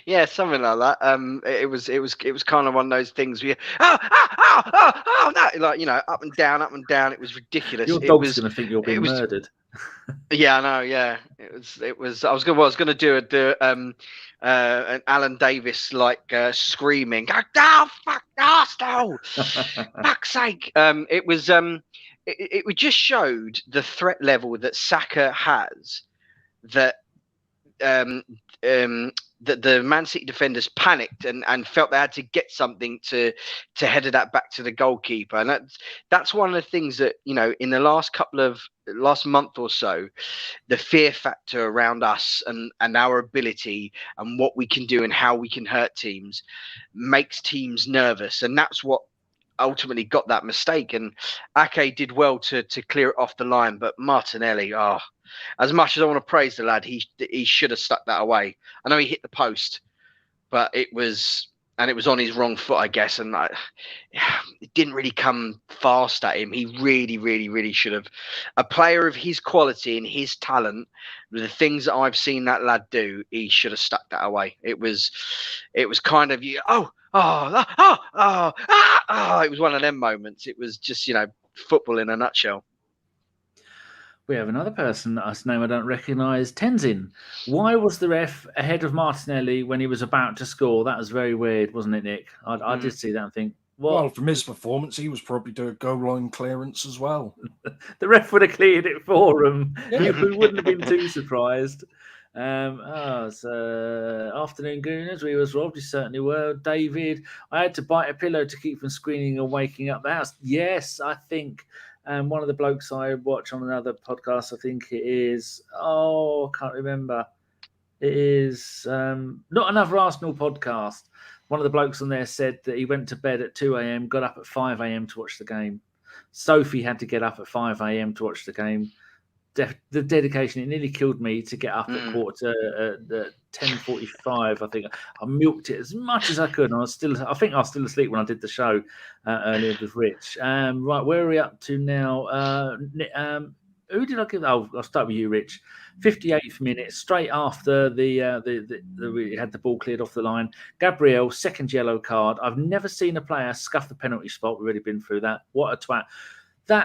yeah, something like that. It was kind of one of those things where oh no, like, you know, up and down. It was ridiculous. Your dog's going to think you're being murdered. Yeah, I know. Yeah, it was. I was going to do an Alan Davis like screaming, "Go down, fuck Arsenal, fuck's sake!" It just showed the threat level that Saka has. That that the Man City defenders panicked and felt they had to get something to header that back to the goalkeeper, and that's one of the things that, you know, in the last month or so, the fear factor around us and our ability and what we can do and how we can hurt teams makes teams nervous, and that's what ultimately got that mistake. And Ake did well to clear it off the line, but Martinelli, as much as I want to praise the lad, he should have stuck that away. I know he hit the post, but it was on his wrong foot, I guess, and it didn't really come fast at him. He really, really, really should have. A player of his quality and his talent, the things that I've seen that lad do, he should have stuck that away. It was kind of it was one of them moments. It was just, you know, football in a nutshell. We have another person, whose name I don't recognise, Tenzin. Why was the ref ahead of Martinelli when he was about to score? That was very weird, wasn't it, Nick? I did see that and think, what? Well, from his performance, he was probably doing goal line clearance as well. The ref would have cleared it for him. Yeah. We wouldn't have been too surprised. So afternoon gooners, we was robbed. You certainly were. David, I had to bite a pillow to keep from screaming and waking up the house. Yes, I think one of the blokes I watch on another podcast, I think it is, I can't remember. It is not another Arsenal podcast. One of the blokes on there said that he went to bed at 2 a.m, got up at 5 a.m. to watch the game. Sophie had to get up at 5 a.m. to watch the game. The dedication, it nearly killed me to get up at quarter to 10:45. I think I milked it as much as I could. And I think I was still asleep when I did the show earlier with Rich. Right, where are we up to now? Who did I give? Oh, I'll start with you, Rich. 58th minute, straight after we had the ball cleared off the line. Gabriel, second yellow card. I've never seen a player scuff the penalty spot. We've already been through that. What a twat. So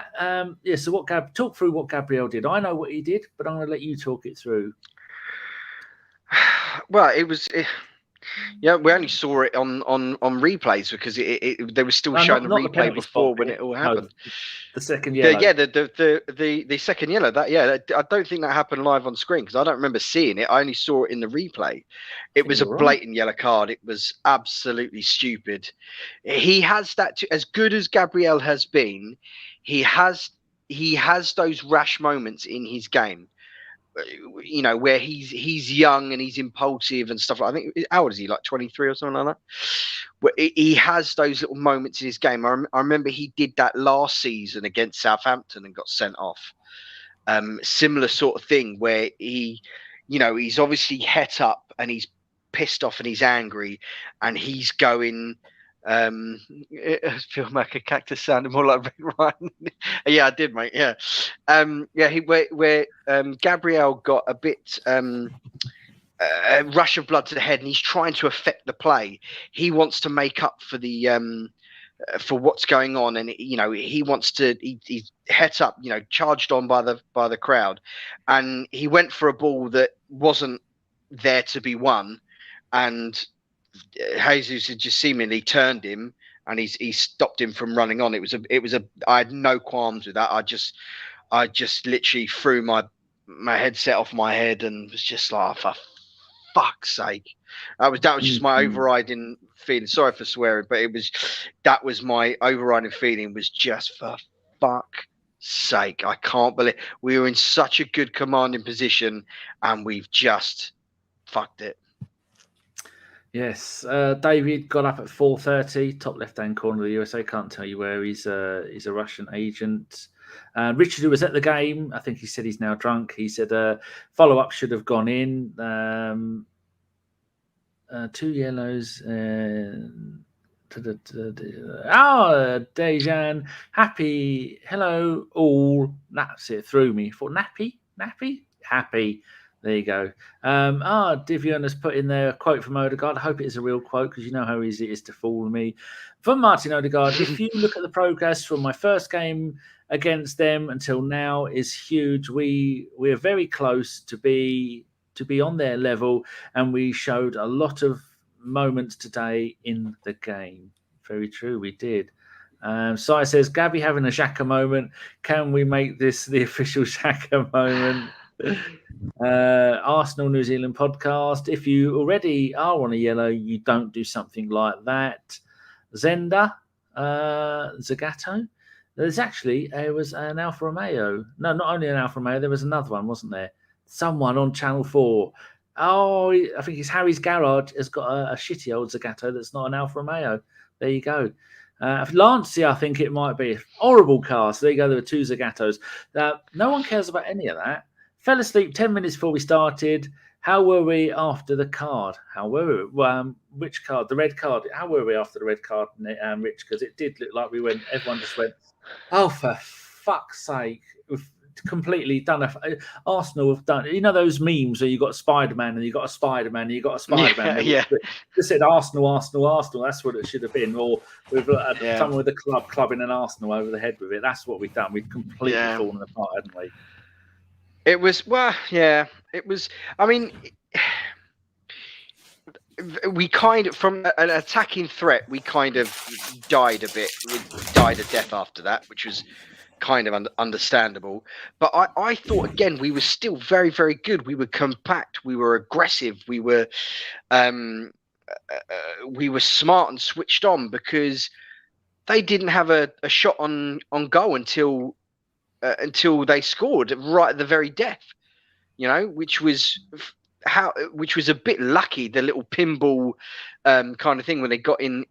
talk through what Gabriel did. I know what he did, but I'm going to let you talk it through. Well, Yeah, we only saw it on replays because they were still showing the not replay penalty before spot when bit. it all No, happened. the second yellow. The second yellow. I don't think that happened live on screen because I don't remember seeing it. I only saw it in the replay. It was a blatant yellow card. It was absolutely stupid. He has that as good as Gabriel has been. He has those rash moments in his game. You know, where he's young and he's impulsive and stuff. I think, how old is he? Like 23 or something like that. Where he has those little moments in his game. I remember he did that last season against Southampton and got sent off. Similar sort of thing where he's obviously het up and he's pissed off and he's angry and he's going. It feels like a cactus sounded more like Rick Ryan. Yeah, I did, mate. Yeah, where Gabriel got a bit rush of blood to the head, and he's trying to affect the play. He wants to make up for the for what's going on, and he wants to. He's het up, charged on by the crowd, and he went for a ball that wasn't there to be won, and Jesus had just seemingly turned him, and he stopped him from running on. It was a. I had no qualms with that. I just literally threw my headset off my head and was just like, oh, for fuck's sake. That was just my overriding feeling. Sorry for swearing, but that was my overriding feeling, was just, for fuck's sake. I can't believe we were in such a good commanding position and we've just fucked it. Yes, David got up at 4:30, top left-hand corner of the USA. Can't tell you where. He's a Russian agent. Richard, who was at the game, I think he said he's now drunk. He said follow-up should have gone in. 2 yellows. Dejan, happy. Hello, all. That's it. Threw me. For nappy, happy. There you go. Divion has put in there a quote from Odegaard. I hope it is a real quote because you know how easy it is to fool me. From Martin Odegaard, if you look at the progress from my first game against them until now is huge. We're very close to be on their level, and we showed a lot of moments today in the game. Very true, we did. Sai says, Gabby having a Xhaka moment. Can we make this the official Xhaka moment? Arsenal New Zealand podcast. If you already are on a yellow, you don't do something like that. Zenda, Zagato. There was an Alfa Romeo. No, not only an Alfa Romeo, there was another one, wasn't there? Someone on Channel 4. Oh, I think it's Harry's Garage has got a shitty old Zagato that's not an Alfa Romeo. There you go. Lancia, I think it might be. Horrible car. So there you go. There were 2 Zagatos. No one cares about any of that. Fell asleep 10 minutes before we started. How were we after the card? Which card? The red card. How were we after the red card, Rich? Because it did look like everyone just went, oh, for fuck's sake. We've completely done Arsenal have done, those memes where you got Spider-Man and you got a Spider-Man and you got a Spider-Man. Yeah. They said Arsenal. That's what it should have been. Or with someone with a clubbing an Arsenal over the head with it. That's what we've done. We've completely fallen apart, haven't we? It was, I mean, we kind of, from an attacking threat, we kind of died a bit. We died a death after that, which was kind of understandable. But I thought, again, we were still very, very good. We were compact. We were aggressive. We were smart and switched on, because they didn't have a shot on goal until they scored right at the very death, which was a bit lucky, the little pinball kind of thing when they got in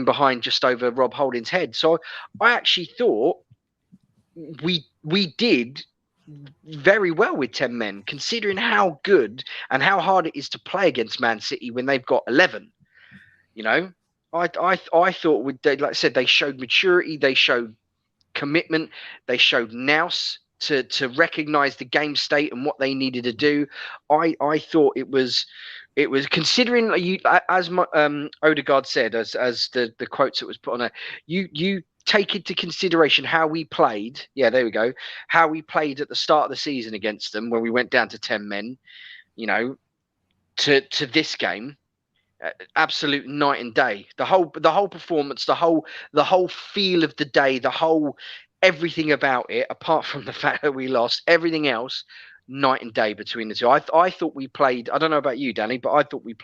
behind just over Rob Holding's head. So I actually thought we did very well with 10 men, considering how good and how hard it is to play against Man City when they've got 11. I thought, like I said, they showed maturity, they showed commitment, they showed nous to recognize the game state and what they needed to do. I thought it was considering, you, as Odegaard said, as the quotes that was put on it, you take into consideration how we played. Yeah, there we go. How we played at the start of the season against them when we went down to 10 men, to this game. absolute night and day. The whole performance, the whole feel of the day, everything about it, apart from the fact that we lost, everything else, night and day between the two. I thought we played. I don't know about you, Danny, but I thought we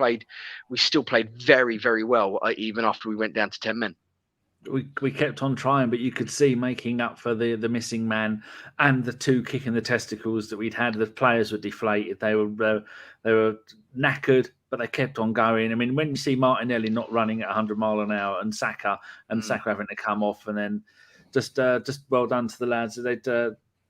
still played very, very well, even after we went down to 10 men. We kept on trying, but you could see making up for the missing man and the 2 kicking the testicles that we'd had. The players were deflated. They were knackered, but they kept on going. I mean, when you see Martinelli not running at 100 mile an hour and Saka having to come off, and then just well done to the lads.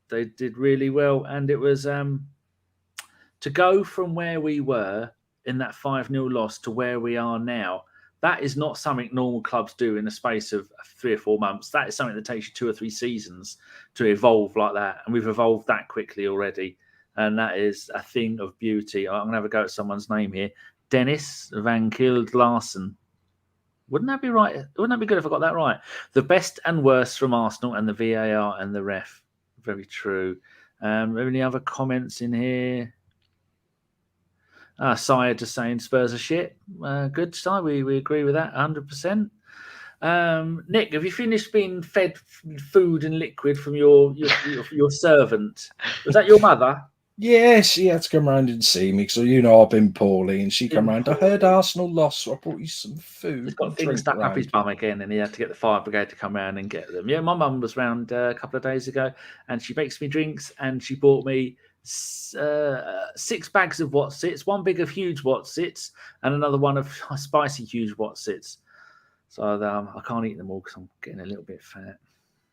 They did really well, and it was to go from where we were in that 5-0 loss to where we are now. That is not something normal clubs do in the space of 3 or 4 months. That is something that takes you 2 or 3 seasons to evolve like that. And we've evolved that quickly already. And that is a thing of beauty. I'm going to have a go at someone's name here. Dennis Van Kild Larsen. Wouldn't that be right? Wouldn't that be good if I got that right? The best and worst from Arsenal and the VAR and the ref. Very true. Any other comments in here? Sire just saying Spurs are shit. Good, Sire. We agree with that 100%. Nick, have you finished being fed food and liquid from your servant? Was that your mother? Yeah, she had to come round and see me because I've been poorly, and she come round. I heard Arsenal lost, so I brought you some food. He's got things stuck up his bum again, and he had to get the fire brigade to come round and get them. Yeah, my mum was round a couple of days ago, and she makes me drinks, and she bought me 6 bags of Watsits, 1 big of huge Watsits, and another one of spicy huge Watsits. So I can't eat them all because I'm getting a little bit fat.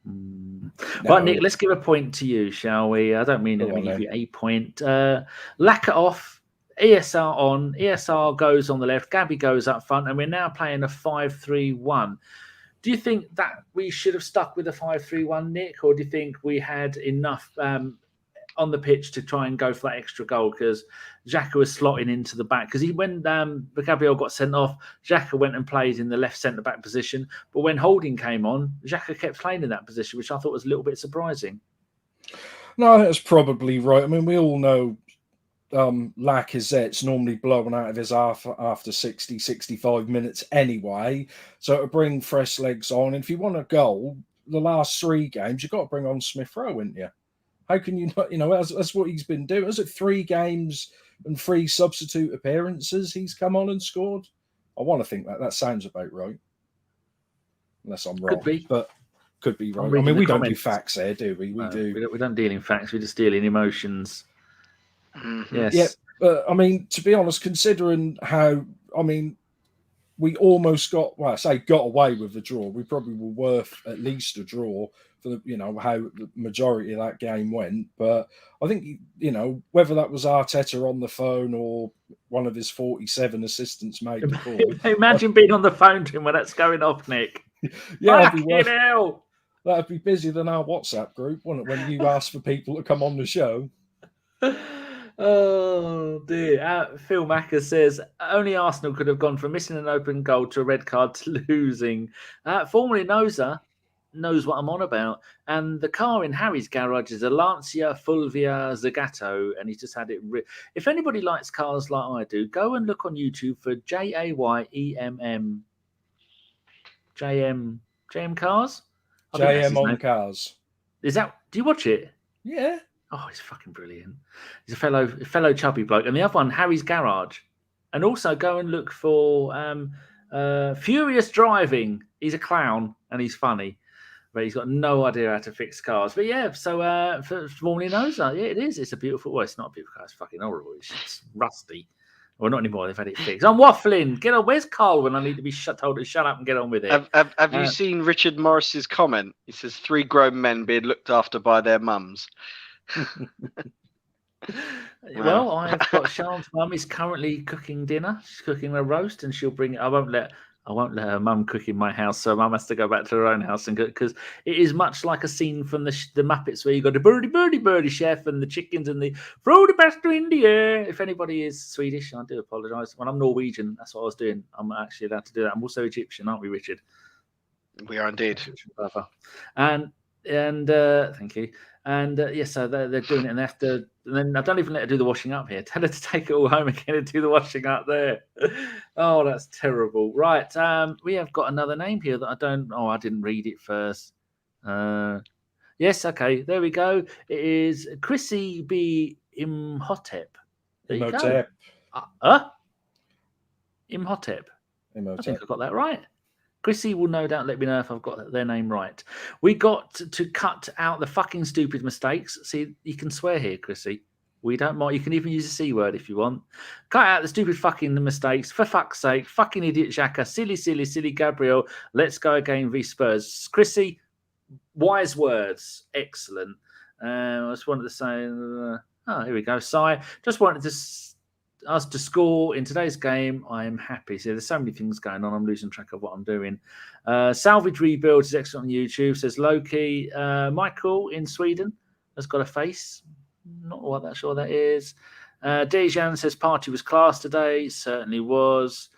No. Right, Nick, let's give a point to you, shall we? I don't mean to give you a point. Lack it off. ESR on. ESR goes on the left. Gabby goes up front, and we're now playing a 5-3-1. Do you think that we should have stuck with a 5-3-1, Nick, or do you think we had enough on the pitch to try and go for that extra goal? Because Xhaka was slotting into the back. Because when Gabriel got sent off, Xhaka went and played in the left centre-back position. But when Holding came on, Xhaka kept playing in that position, which I thought was a little bit surprising. No, that's probably right. I mean, we all know Lacazette's normally blowing out of his half after 60, 65 minutes anyway. So to bring fresh legs on, and if you want a goal, the last 3 games, you've got to bring on Smith Rowe, haven't you? How can you not, that's what he's been doing. Was it 3 games and 3 substitute appearances he's come on and scored? I want to think that sounds about right. Unless I'm wrong. Could be. But could be right. I mean, we don't do facts here, do we? We don't deal in facts. We just deal in emotions. Mm-hmm. Yes. Yeah, but I mean, to be honest, considering how, we almost got away with the draw. We probably were worth at least a draw for how the majority of that game went. But I think, whether that was Arteta on the phone or one of his 47 assistants made the call. Imagine being on the phone to him when that's going off, Nick. Yeah, that'd be busier than our WhatsApp group, wouldn't it, when you ask for people to come on the show. Oh dear. Phil Macker says only Arsenal could have gone from missing an open goal to a red card to losing. Formerly Noza knows what I'm on about. And the car in Harry's garage is a Lancia Fulvia Zagato, and he's just had it. If anybody likes cars like I do, go and look on YouTube for JAYEMM. JM Cars? JM on Cars. Is that? Do you watch it? Yeah. Oh, he's fucking brilliant. He's a fellow chubby bloke. And the other one, Harry's Garage. And also go and look for Furious Driving. He's a clown and he's funny. But he's got no idea how to fix cars. But yeah, so for Morley knows that. Yeah, it is. It's a beautiful... Well, it's not a beautiful car. It's fucking horrible. It's rusty. Well, not anymore. They've had it fixed. I'm waffling. Get on. Where's Carl when I need to be told to shut up and get on with it? Have you seen Richard Morris's comment? He says 3 grown men being looked after by their mums. Well, I've got Charlotte's mum is currently cooking dinner. She's cooking a roast, and she'll bring it. I won't let her mum cook in my house, so mum has to go back to her own house and cook, because it is much like a scene from the Muppets where you got the birdie chef and the chickens and the throw the pasta in the air. If anybody is Swedish, I do apologise. When I'm Norwegian, that's what I was doing. I'm actually allowed to do that. I'm also Egyptian, aren't we, Richard? We are indeed. And thank you. And so they're doing it, and they have to And then I don't even let her do the washing up here. Tell her to take it all home again and do the washing up there. Oh, that's terrible. Right. We have got another name here that I don't... Oh, I didn't read it first. Yes, okay. There we go. It is Chrissy B. Imhotep. There you go. Imhotep. I think I got that right. Chrissy will no doubt let me know if I've got their name right. We got to cut out the fucking stupid mistakes. See, you can swear here, Chrissy. We don't mind. You can even use a C word if you want. Cut out the stupid fucking mistakes. For fuck's sake. Fucking idiot Xhaka. Silly Gabriel. Let's go again v Spurs. Chrissy, wise words. Excellent. I just wanted to say... here we go. Sai. Just wanted to... us to score in today's game. I am happy. So there's so many things going on. I'm losing track of what I'm doing. Salvage Rebuild is excellent on YouTube. Says Loki. Michael in Sweden has got a face. Not what that sure that is. Dejan says Partey was class today. Certainly was.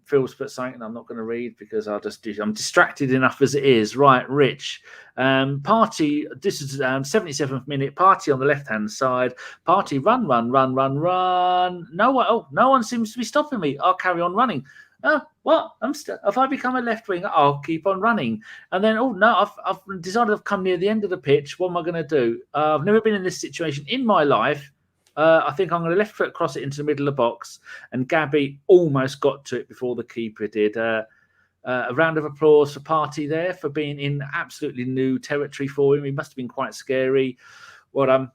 Phil's put something I'm not going to read because I'm distracted enough as it is. Right, Rich. Partey, this is 77th minute. Partey on the left-hand side. Partey run. No one seems to be stopping me. I'll carry on running. What? If I become a left wing, I'll keep on running. And then, I've decided I've come near the end of the pitch. What am I going to do? I've never been in this situation in my life. I think I'm going to left foot cross it into the middle of the box, and Gabby almost got to it before the keeper did. A round of applause for Partey there for being in absolutely new territory for him. He must have been quite scary. Well, a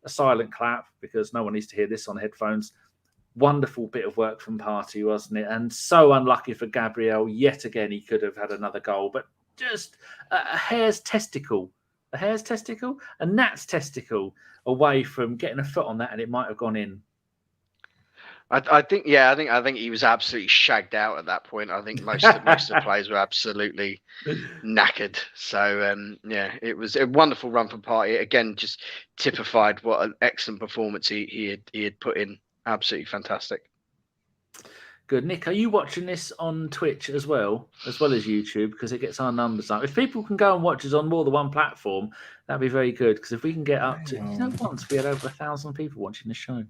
silent clap because no one needs to hear this on headphones. Wonderful bit of work from Partey, wasn't it? And so unlucky for Gabriel. Yet again, he could have had another goal, but just a hair's testicle. A gnat's testicle away from getting a foot on that, and it might have gone in. I think he was absolutely shagged out at that point. I think most of the players were absolutely knackered. So it was a wonderful run for Partey. Again, just typified what an excellent performance he had put in. Absolutely fantastic. Good. Nick, are you watching this on Twitch as well as YouTube? Because it gets our numbers up. If people can go and watch us on more than one platform, that'd be very good. Because if we can get up to... once we had over 1,000 people watching the show.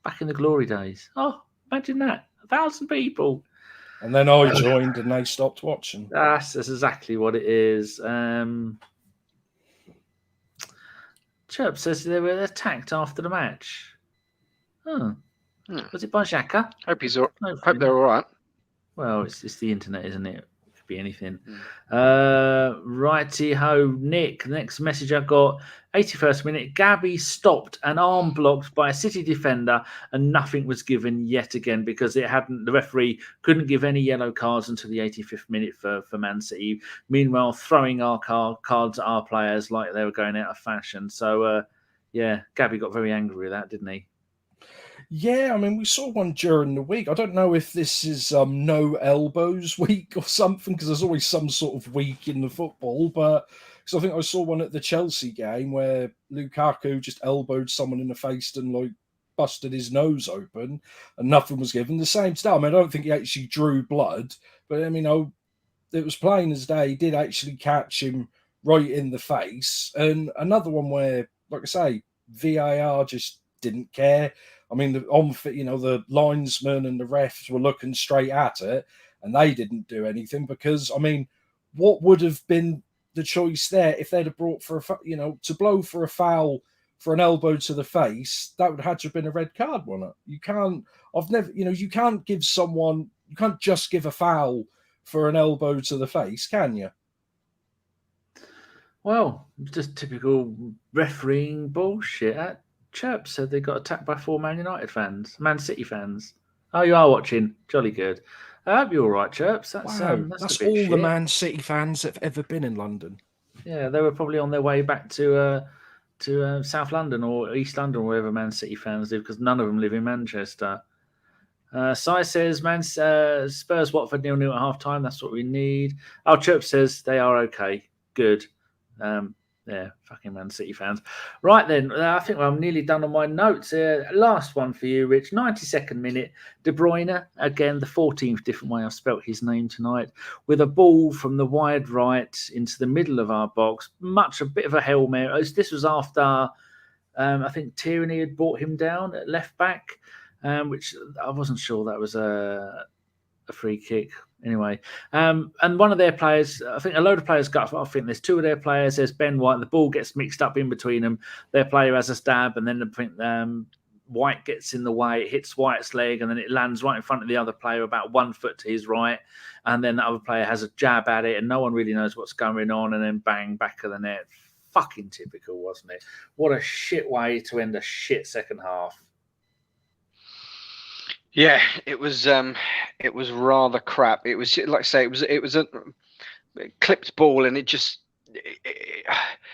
Back in the glory days. Oh, imagine that. 1,000 people. And then I joined and they stopped watching. That's exactly what it is. Chirp says they were attacked after the match. Was it by Xhaka? Hope they're all right. Well, it's the internet, isn't it? It could be anything. Righty-ho, Nick. The next message I got, 81st minute. Gabby stopped and arm blocked by a City defender, and nothing was given yet again because the referee couldn't give any yellow cards until the 85th minute for Man City. Meanwhile, throwing our cards at our players like they were going out of fashion. So, Gabby got very angry with that, didn't he? Yeah, I mean, we saw one during the week. I don't know if this is no elbows week or something, because there's always some sort of week in the football. But because I think I saw one at the Chelsea game where Lukaku just elbowed someone in the face and busted his nose open, and nothing was given. The same stuff. I mean, I don't think he actually drew blood, but I mean, it was plain as day. He did actually catch him right in the face. And another one where, like I say, VAR just didn't care. I mean, the linesman and the refs were looking straight at it, and they didn't do anything because, I mean, what would have been the choice there if they'd have brought to blow for a foul for an elbow to the face? That would have had to have been a red card, wouldn't it? You can't. You can't give someone. You can't just give a foul for an elbow to the face, can you? Well, just typical refereeing bullshit. Chirp said they got attacked by 4 Man City fans. Oh, you are watching. Jolly good. I hope you're all right, Chirps. That's all shit. the Man City fans that have ever been in London. Yeah, they were probably on their way back to South London or East London or wherever Man City fans live, because none of them live in Manchester. Sai says Spurs Watford 0-0 at half time. That's what we need. Oh, Chirp says they are okay. Good. Fucking Man City fans. Right then, I think I'm nearly done on my notes. Last one for you, Rich. 92nd minute. De Bruyne, again, the 14th different way I've spelt his name tonight, with a ball from the wide right into the middle of our box. A bit of a Hail Mary. This was after I think Tierney had brought him down at left back, which I wasn't sure that was a free kick. Anyway, and one of their players, I think a load of players got. I think there's two of their players. There's Ben White. The ball gets mixed up in between them. Their player has a stab, and then I think White gets in the way. It hits White's leg, and then it lands right in front of the other player, about 1 foot to his right. And then the other player has a jab at it, and no one really knows what's going on. And then bang, back of the net. Fucking typical, wasn't it? What a shit way to end a shit second half. Yeah, it was rather crap. It was, like I say, it was a clipped ball, and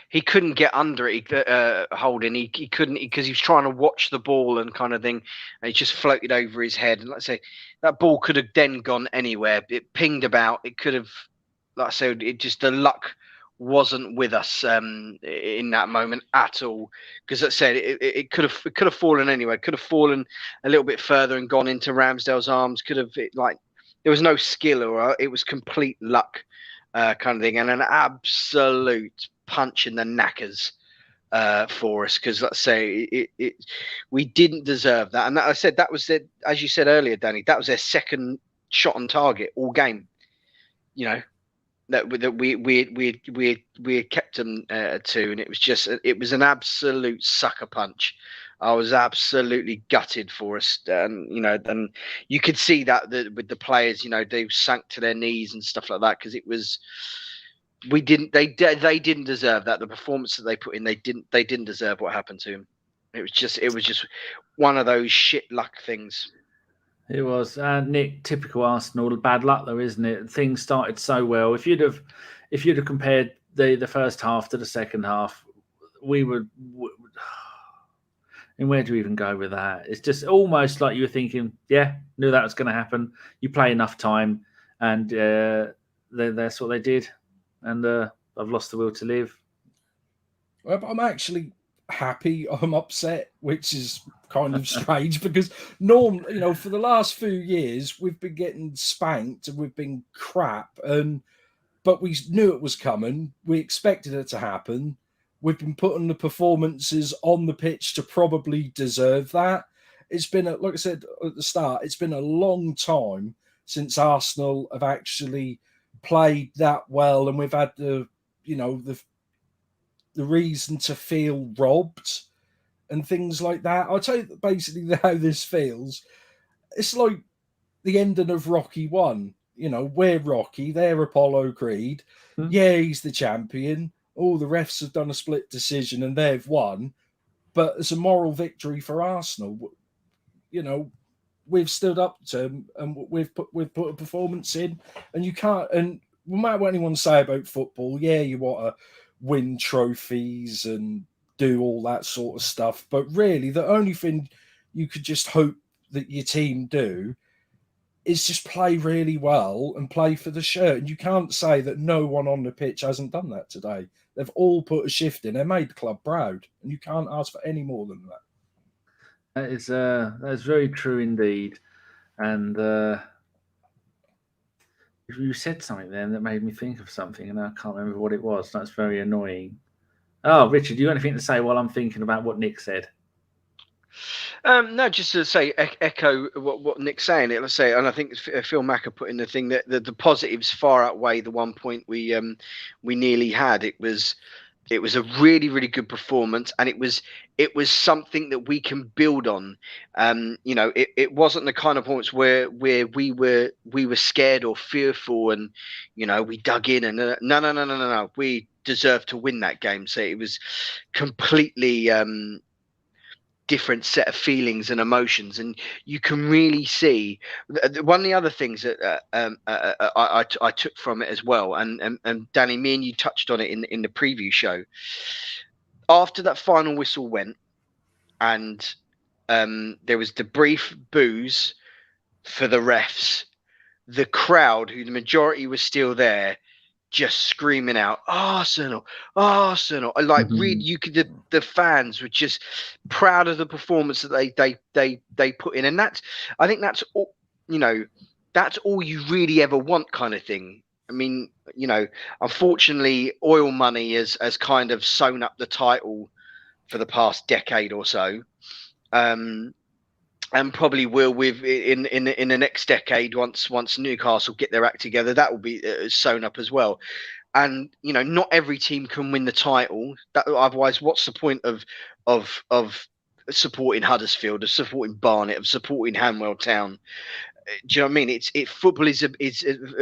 he couldn't get under it. Holding, he couldn't, because he was trying to watch the ball and kind of thing, and it just floated over his head. And like I say, that ball could have then gone anywhere. It pinged about. It could have, like I said, the luck wasn't with us in that moment at all, because I said it could have fallen anywhere. Could have fallen a little bit further and gone into Ramsdale's arms. Could have, there was no skill, or it was complete luck kind of thing, and an absolute punch in the knackers for us, because let's say we didn't deserve that. And I said that was as you said earlier, Danny, that was their second shot on target all game. That we had kept them at 2, and it was an absolute sucker punch. I was absolutely gutted for us, and and you could see that with the players, they sank to their knees and stuff like that, because they didn't deserve that. The performance that they put in, they didn't deserve what happened to them. It was just one of those shit luck things. It was, Nick. Typical Arsenal. Bad luck, though, isn't it? Things started so well. If you'd have compared the first half to the second half, we would. And where do we even go with that? It's just almost like you were thinking, yeah, knew that was going to happen. You play enough time, and that's what they did. And I've lost the will to live. Well, I'm actually happy. I'm upset, which is kind of strange, because for the last few years we've been getting spanked and we've been crap, but we knew it was coming. We expected it to happen. We've been putting the performances on the pitch to probably deserve that. It's been, like I said at the start, it's been a long time since Arsenal have actually played that well, and we've had the reason to feel robbed and things like that. I'll tell you basically how this feels. It's like the ending of Rocky 1. We're Rocky, they're Apollo Creed. Yeah, he's the champion. All the refs have done a split decision and they've won. But it's a moral victory for Arsenal. We've stood up to them, and we've put a performance in, and you can't. And no matter what anyone say about football, yeah, you want to win trophies and do all that sort of stuff, but really the only thing you could just hope that your team do is just play really well and play for the shirt. And you can't say that no one on the pitch hasn't done that today. They've all put a shift in. They made the club proud, and you can't ask for any more than that. That's very true indeed. And you said something then that made me think of something, and I can't remember what it was. That's very annoying. Oh, Richard, do you have anything to say while I'm thinking about what Nick said? No, just to say, echo what Nick's saying. Let's say, and I think Phil Macker put in the thing that the positives far outweigh the 1 point we nearly had. It was a really, really good performance, and it was something that we can build on. It wasn't the kind of performance where we were scared or fearful, and we dug in and no. We deserved to win that game. So it was completely different set of feelings and emotions, and you can really see one of the other things that I took from it as well, and Danny, me and you touched on it in the preview show. After that final whistle went, and there was the brief boos for the refs, the crowd, who the majority was still there, just screaming out Arsenal. Really, you could, the fans were just proud of the performance that they put in, and I think that's all, that's all you really ever want, kind of thing. I mean, unfortunately, oil money has kind of sewn up the title for the past decade or so, and probably will with in the next decade once Newcastle get their act together. That will be sewn up as well. And not every team can win the title. Otherwise, what's the point of supporting Huddersfield, of supporting Barnet, of supporting Hanwell Town? Do you know what I mean? Football is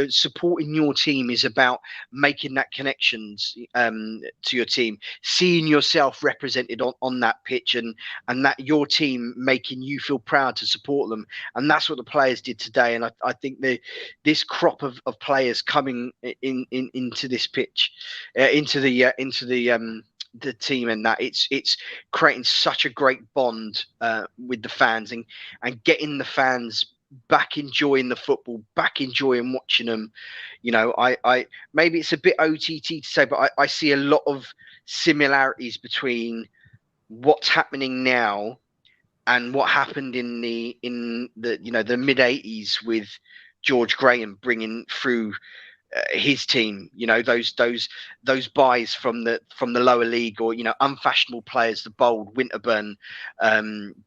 supporting your team is about making that connections to your team, seeing yourself represented on that pitch, and that your team making you feel proud to support them. And that's what the players did today. And I think this crop of players coming into this pitch, into the team, and that it's creating such a great bond with the fans, and getting the fans back enjoying the football, back enjoying watching them. I maybe it's a bit OTT to say, but I see a lot of similarities between what's happening now and what happened in the the mid 80s with George Graham bringing through his team, those buys from the lower league, or unfashionable players, the Bold, Winterburn,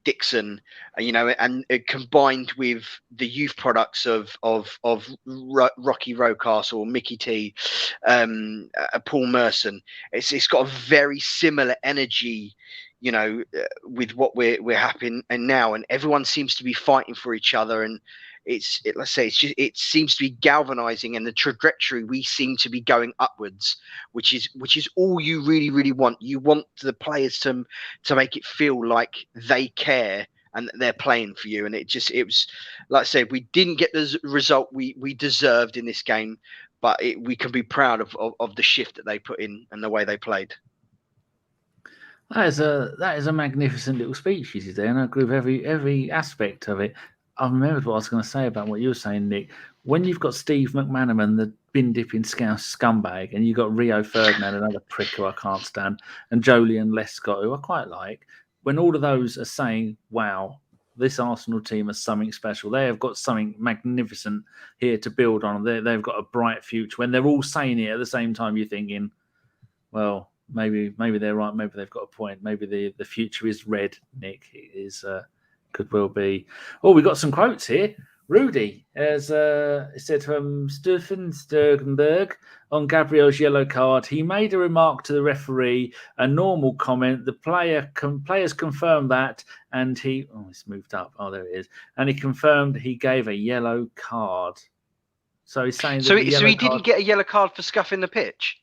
Dixon, and combined with the youth products of Rocky Rocastle, Mickey T, Paul Merson. It's got a very similar energy, with what we're happening and now, and everyone seems to be fighting for each other, and it seems to be galvanizing, and the trajectory we seem to be going upwards, which is all you really want. You want the players to make it feel like they care and that they're playing for you. And it was like I said, we didn't get the result we deserved in this game, but we can be proud of the shift that they put in and the way they played. That is a magnificent little speech you did there, and I agree with every aspect of it. I remembered what I was going to say about what you were saying, Nick. When you've got Steve McManaman, the bin-dipping scumbag, and you've got Rio Ferdinand, another prick who I can't stand, and Joleon Lescott, who I quite like, when all of those are saying, wow, this Arsenal team is something special, they have got something magnificent here to build on, they've got a bright future, when they're all saying it at the same time, you're thinking, well, maybe they're right, maybe they've got a point, maybe the future is red, Nick. It is... could well be. Oh, we got some quotes here. Rudy has said from Stefan Sturgenberg on Gabriel's yellow card. He made a remark to the referee, a normal comment. The players confirmed that, and it's moved up. Oh, there it is. And he confirmed he gave a yellow card. So he's saying that he didn't get a yellow card for scuffing the pitch.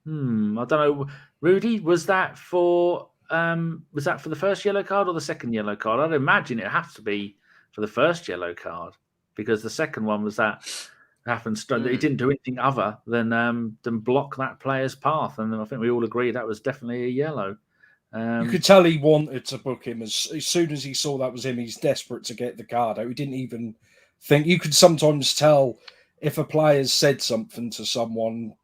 I don't know. Rudy, was that for the first yellow card or the second yellow card? I'd imagine it has to be for the first yellow card, because the second one was that happened. He didn't do anything other than block that player's path, and I think we all agree that was definitely a yellow. You could tell he wanted to book him as soon as he saw that was him. He's desperate to get the card out. He didn't even think. You could sometimes tell if a player's said something to someone.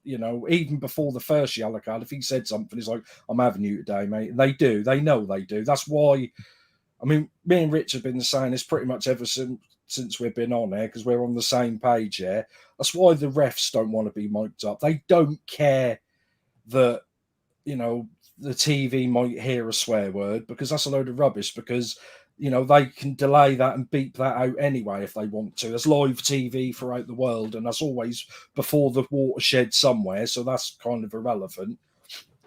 Even before the first yellow card, if he said something, he's like, I'm having you today, mate. And they do. They know they do. That's why, me and Rich have been saying this pretty much ever since we've been on here, because we're on the same page here. That's why the refs don't want to be mic'd up. They don't care that, the TV might hear a swear word, because that's a load of rubbish, because they can delay that and beep that out anyway if they want to. There's live TV throughout the world, and that's always before the watershed somewhere, so that's kind of irrelevant.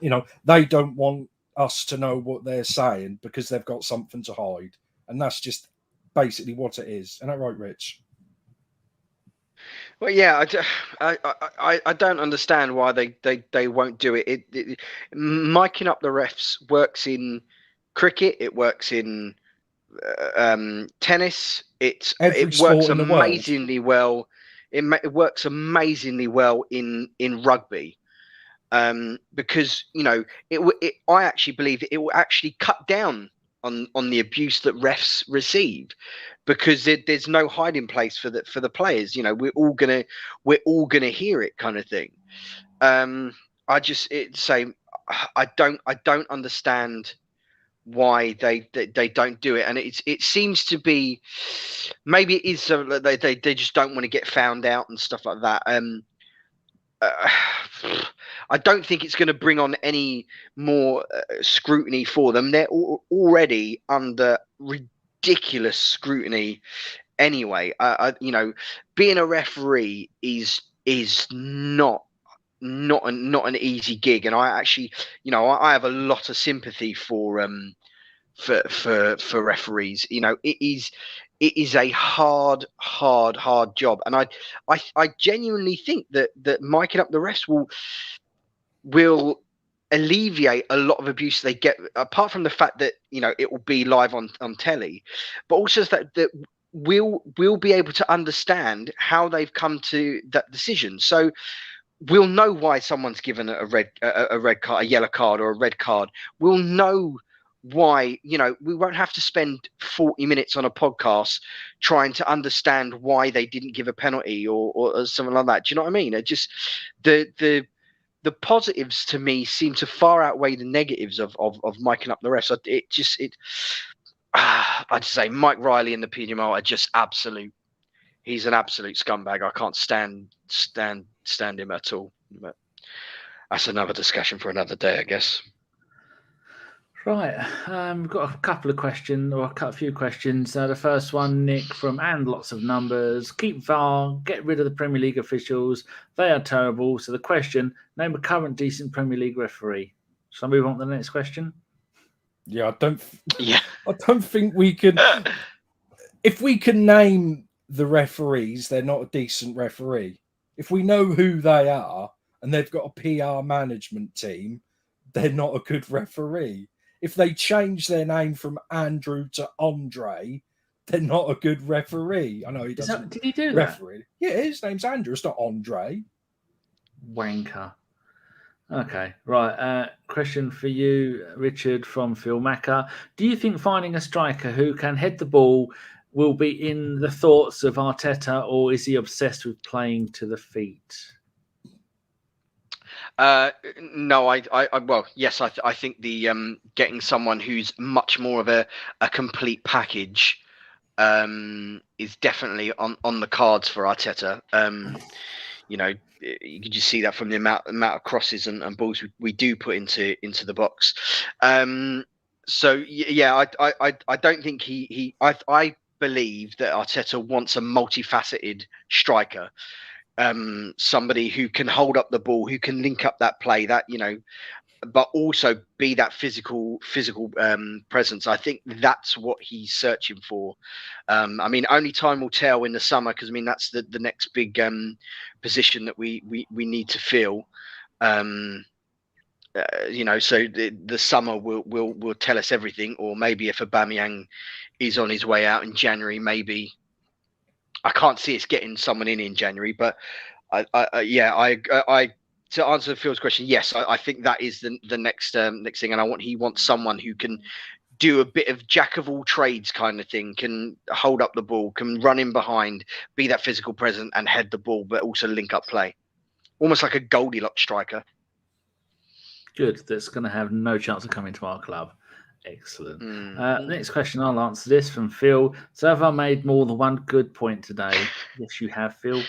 They don't want us to know what they're saying because they've got something to hide, and that's just basically what it is. Isn't that right, Rich? Well, yeah, I don't understand why they won't do it. Miking up the refs works in cricket. It works in tennis. It works amazingly well. It works amazingly well in rugby, because I actually believe that it will actually cut down on the abuse that refs receive, because there's no hiding place for the players. We're all gonna hear it, kind of thing. I don't understand why they don't do it, and it seems to be, maybe it is they just don't want to get found out and stuff like that. I don't think it's going to bring on any more scrutiny for them. They're already under ridiculous scrutiny anyway. Being a referee is not an easy gig, and I actually, I have a lot of sympathy for referees. It is a hard job, and I genuinely think that miking up the refs will alleviate a lot of abuse they get, apart from the fact that it will be live on telly, but also that we'll be able to understand how they've come to that decision. So we'll know why someone's given a red card, a yellow card, or a red card. We'll know why. We won't have to spend 40 minutes on a podcast trying to understand why they didn't give a penalty or something like that. Do you know what I mean? It just the positives to me seem to far outweigh the negatives of miking up the refs. I'd say Mike Riley and the PDMO are just absolute. He's an absolute scumbag. I can't stand him at all. But that's another discussion for another day, I guess. Right. We've got a couple of questions, or a few questions. The first one, Nick, from And Lots of Numbers. Keep VAR, get rid of the Premier League officials. They are terrible. So the question, name a current decent Premier League referee. Shall I move on to the next question? Yeah, I don't think we can. If we can name the referees, they're not a decent referee. If we know who they are and they've got a PR management team, they're not a good referee. If they change their name from Andrew to Andre, they're not a good referee. I know he doesn't. Did he do referee. That? Yeah, his name's Andrew. It's not Andre. Wanker. Okay, right. Question for you, Richard, from Phil Macker. Do you think finding a striker who can head the ball will be in the thoughts of Arteta, or is he obsessed with playing to the feet? No, well, yes, I think the getting someone who's much more of a complete package is definitely on the cards for Arteta. You can just see that from the amount of crosses and balls we do put into the box. So yeah, I don't think I believe that Arteta wants a multifaceted striker. Somebody who can hold up the ball, who can link up that play, that but also be that physical presence. I think that's what he's searching for. I mean, only time will tell in the summer, because I mean that's the next big position that we need to fill. So the summer will tell us everything. Or maybe if Aubameyang is on his way out in January, maybe. I can't see us getting someone in January, but I to answer Phil's question, yes, I think that is the next thing, and he wants someone who can do a bit of jack of all trades kind of thing, can hold up the ball, can run in behind, be that physical presence and head the ball, but also link up play, almost like a Goldilocks striker. Good. That's going to have no chance of coming to our club. Excellent. Next question, I'll answer this from Phil. So have I made more than one good point today? Yes, you have, Phil.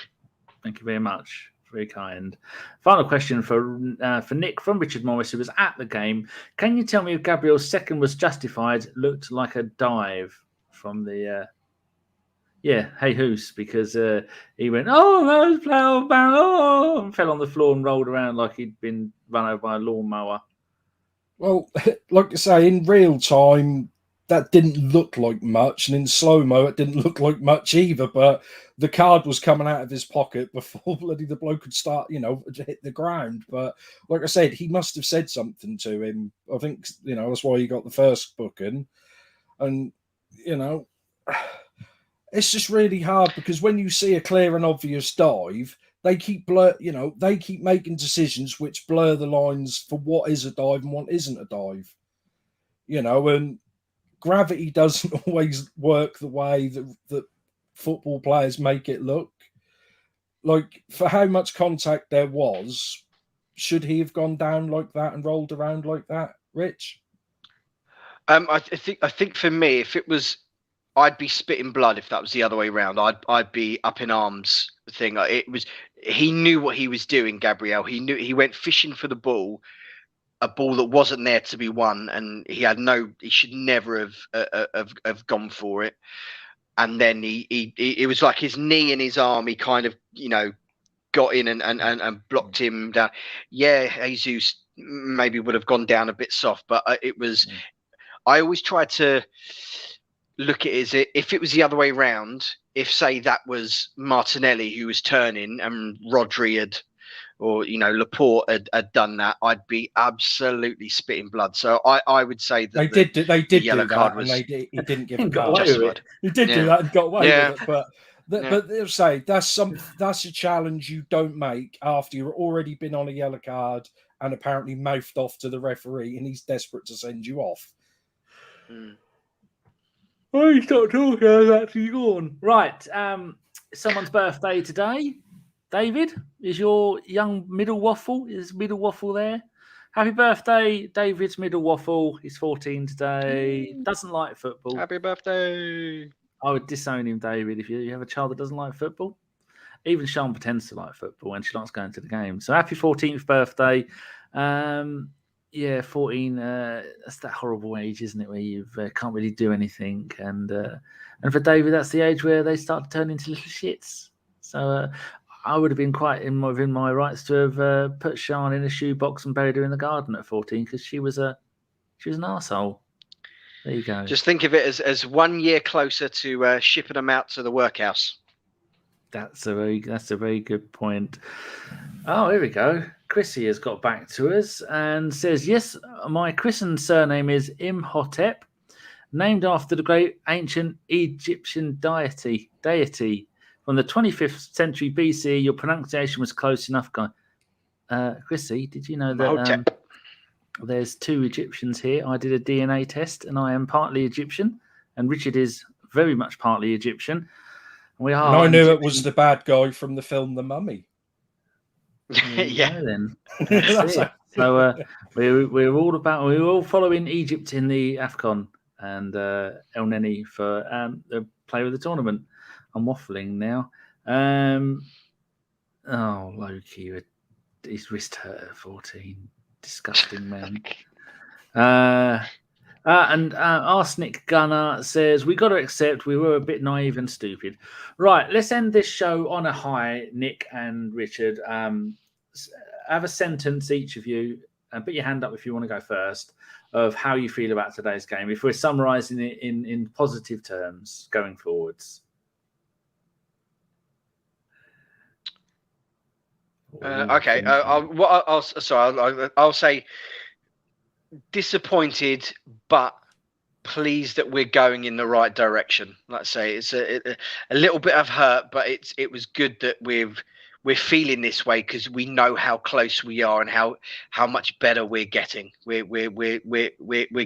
Thank you very much. Very kind. Final question for Nick from Richard Morris, who was at the game. Can you tell me if Gabriel's second was justified? Looked like a dive from the hey hoos, because he went, oh, that was play, and fell on the floor and rolled around like he'd been run over by a lawnmower. Well, like I say, in real time, that didn't look like much, and in slow-mo, it didn't look like much either, but the card was coming out of his pocket before bloody the bloke could start, to hit the ground. But like I said, he must have said something to him. I think, that's why he got the first booking. And, it's just really hard, because when you see a clear and obvious dive, they keep making decisions which blur the lines for what is a dive and what isn't a dive. And gravity doesn't always work the way that football players make it look. Like, for how much contact there was, should he have gone down like that and rolled around like that, Rich? I think for me, if it was I'd be spitting blood if that was the other way around. I'd be up in arms. Thing he knew what he was doing, Gabriel. He went fishing for the ball, a ball that wasn't there to be won, and he should never have gone for it. And then it was like his knee and his arm. He kind of got in and blocked him down. Yeah, Jesus maybe would have gone down a bit soft, but it was. I always try to look at it as if it was the other way round. If, say, that was Martinelli who was turning and Rodri or Laporte had done that, I'd be absolutely spitting blood. So I would say that they did the do yellow that, card was. And he didn't give got away away with it. He did do that and got away with it, but. Yeah. But they'll say that's a challenge you don't make after you've already been on a yellow card and apparently mouthed off to the referee, and he's desperate to send you off. Oh, you stop talking, I was actually gone. Right, someone's birthday today. David, is your young middle waffle? Is middle waffle there? Happy birthday, David's middle waffle. He's 14 today. Doesn't like football. Happy birthday. I would disown him, David, if you have a child that doesn't like football. Even Sean pretends to like football and she likes going to the game. So happy 14th birthday. 14. That's that horrible age, isn't it, where you can't really do anything. And for David, that's the age where they start to turn into little shits. So I would have been quite within my rights to have put Sean in a shoebox and buried her in the garden at 14 because she was an arsehole. There you go. Just think of it as 1 year closer to shipping them out to the workhouse. That's a very good point. Oh, here we go. Chrissy has got back to us and says, yes, my christened surname is Imhotep, named after the great ancient Egyptian deity. From the 25th century BC, your pronunciation was close enough, guy. Chrissy, did you know that there's 2 Egyptians here? I did a DNA test and I am partly Egyptian, and Richard is very much partly Egyptian. We are. And I knew it was the bad guy from the film The Mummy. Yeah. Then. So we're all following Egypt in the AFCON and El Neni for the player of the tournament. I'm waffling now. Loki, his wrist hurt at 14. Disgusting man. And Arsenic Gunner says, we got to accept we were a bit naive and stupid. Right, let's end this show on a high, Nick and Richard. Have a sentence, each of you, and put your hand up if you want to go first, of how you feel about today's game, if we're summarising it in positive terms going forwards. Okay, I'll say disappointed, but pleased that we're going in the right direction. Like I say, it's a little bit of hurt, but it was good that we're feeling this way because we know how close we are and how much better we're getting. We're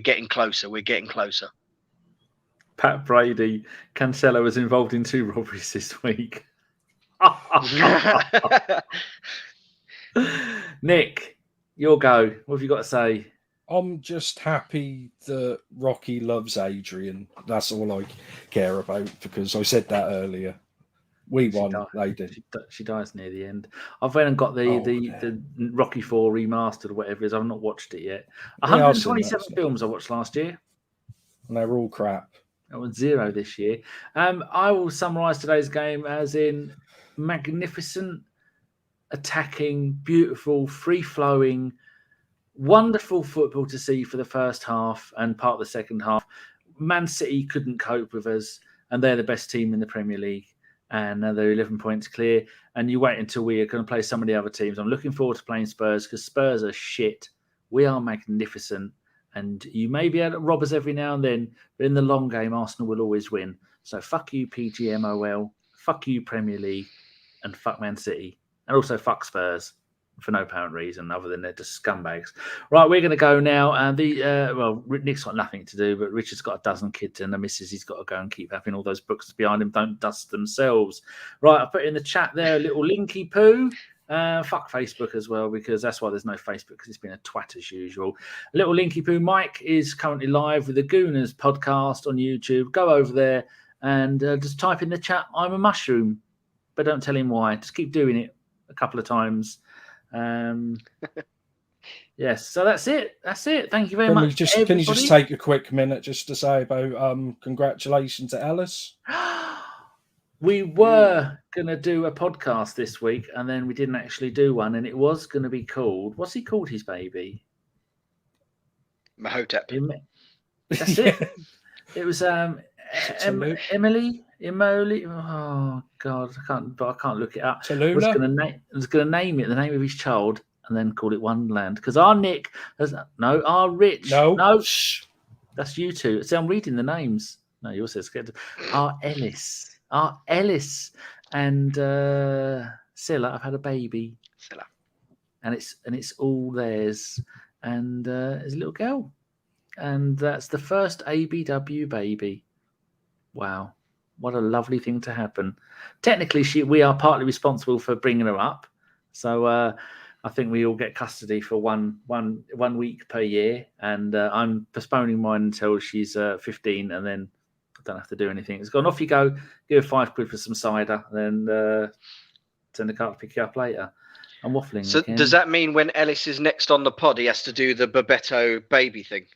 getting closer. We're getting closer. Pat Brady, Cancelo was involved in 2 robberies this week. Nick, your go. What have you got to say? I'm just happy that Rocky loves Adrian. That's all I care about because I said that earlier. We won, they did. She dies near the end. I've went and got the Rocky 4 remastered or whatever it is. I've not watched it yet. 127 films I watched last year. And they were all crap. I was 0 this year. I will summarise today's game as in magnificent, attacking, beautiful, free-flowing, wonderful football to see for the first half and part of the second half. Man City couldn't cope with us, and they're the best team in the Premier League, and they're 11 points clear. And you wait until we are going to play some of the other teams. I'm looking forward to playing Spurs because Spurs are shit. We are magnificent, and you may be able to rob us every now and then, but in the long game, Arsenal will always win. So fuck you, PGMOL, fuck you, Premier League, and fuck Man City, and also fuck Spurs. For no apparent reason other than they're just scumbags. Right, we're going to go now. And Nick's got nothing to do, but Richard's got a dozen kids and the missus he's got to go and keep having all those books behind him don't dust themselves. Right, I put in the chat there a little linky poo. Fuck Facebook as well, because that's why there's no Facebook, because it's been a twat as usual. Little Linky Poo Mike is currently live with the Gooners podcast on YouTube. Go over there and just type in the chat, I'm a mushroom, but don't tell him why. Just keep doing it a couple of times. Yes, so that's it. Thank you very much. Can you just take a quick minute just to say about congratulations to Ellis? We were going to do a podcast this week, and then we didn't actually do one, and it was going to be called, what's he called his baby? Mahotep. That's it. It was Emily. Oh God, I can't look it up. I was going to name it the name of his child, and then call it Wonderland, because our Nick our Rich. No, that's you two. See, I'm reading the names. No, you're so scared. Our Ellis and Scylla. I've had a baby. Scylla, and it's all theirs. And there's a little girl, and that's the first ABW baby. Wow, what a lovely thing to happen. Technically, we are partly responsible for bringing her up, so. I think we all get custody for one week per year, and I'm postponing mine until she's 15, and then I don't have to do anything. It's gone, off you go, give her £5 for some cider, then send the car to pick you up later. I'm waffling. So again. Does that mean when Ellis is next on the pod, he has to do the Babetto baby thing?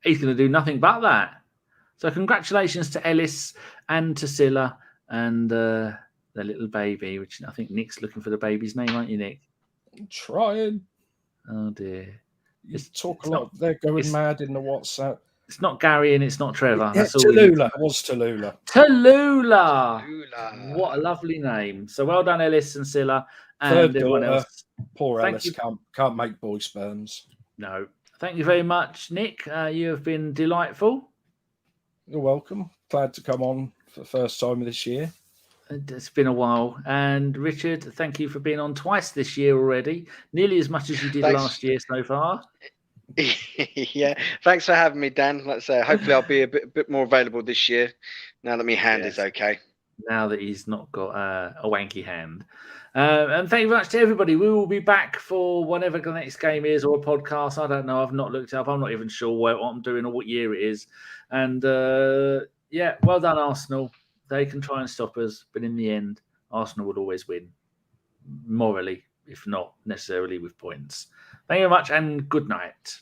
He's going to do nothing but that. So congratulations to Ellis and to Scylla and the little baby, which I think Nick's looking for the baby's name, aren't you, Nick? I'm trying. Oh dear. You talk a lot. They're going mad in the WhatsApp. It's not Gary and it's not Trevor. Yeah, Tallulah. It was Tallulah. Tallulah. What a lovely name. So well done, Ellis and Scylla and Third everyone daughter, else. Poor Ellis can't make boy sperms. No. Thank you very much, Nick. You have been delightful. You're welcome. Glad to come on for the first time this year. It's been a while. And Richard, thank you for being on twice this year already. Nearly as much as you did last year so far. Yeah, thanks for having me, Dan. Let's say hopefully I'll be a bit more available this year now that my hand is okay. Now that he's not got a wanky hand. And thank you very much to everybody. We will be back for whatever the next game is, or a podcast. I don't know. I've not looked up. I'm not even sure what I'm doing or what year it is. And yeah, well done, Arsenal. They can try and stop us, but in the end, Arsenal would always win, morally, if not necessarily with points. Thank you very much, and good night.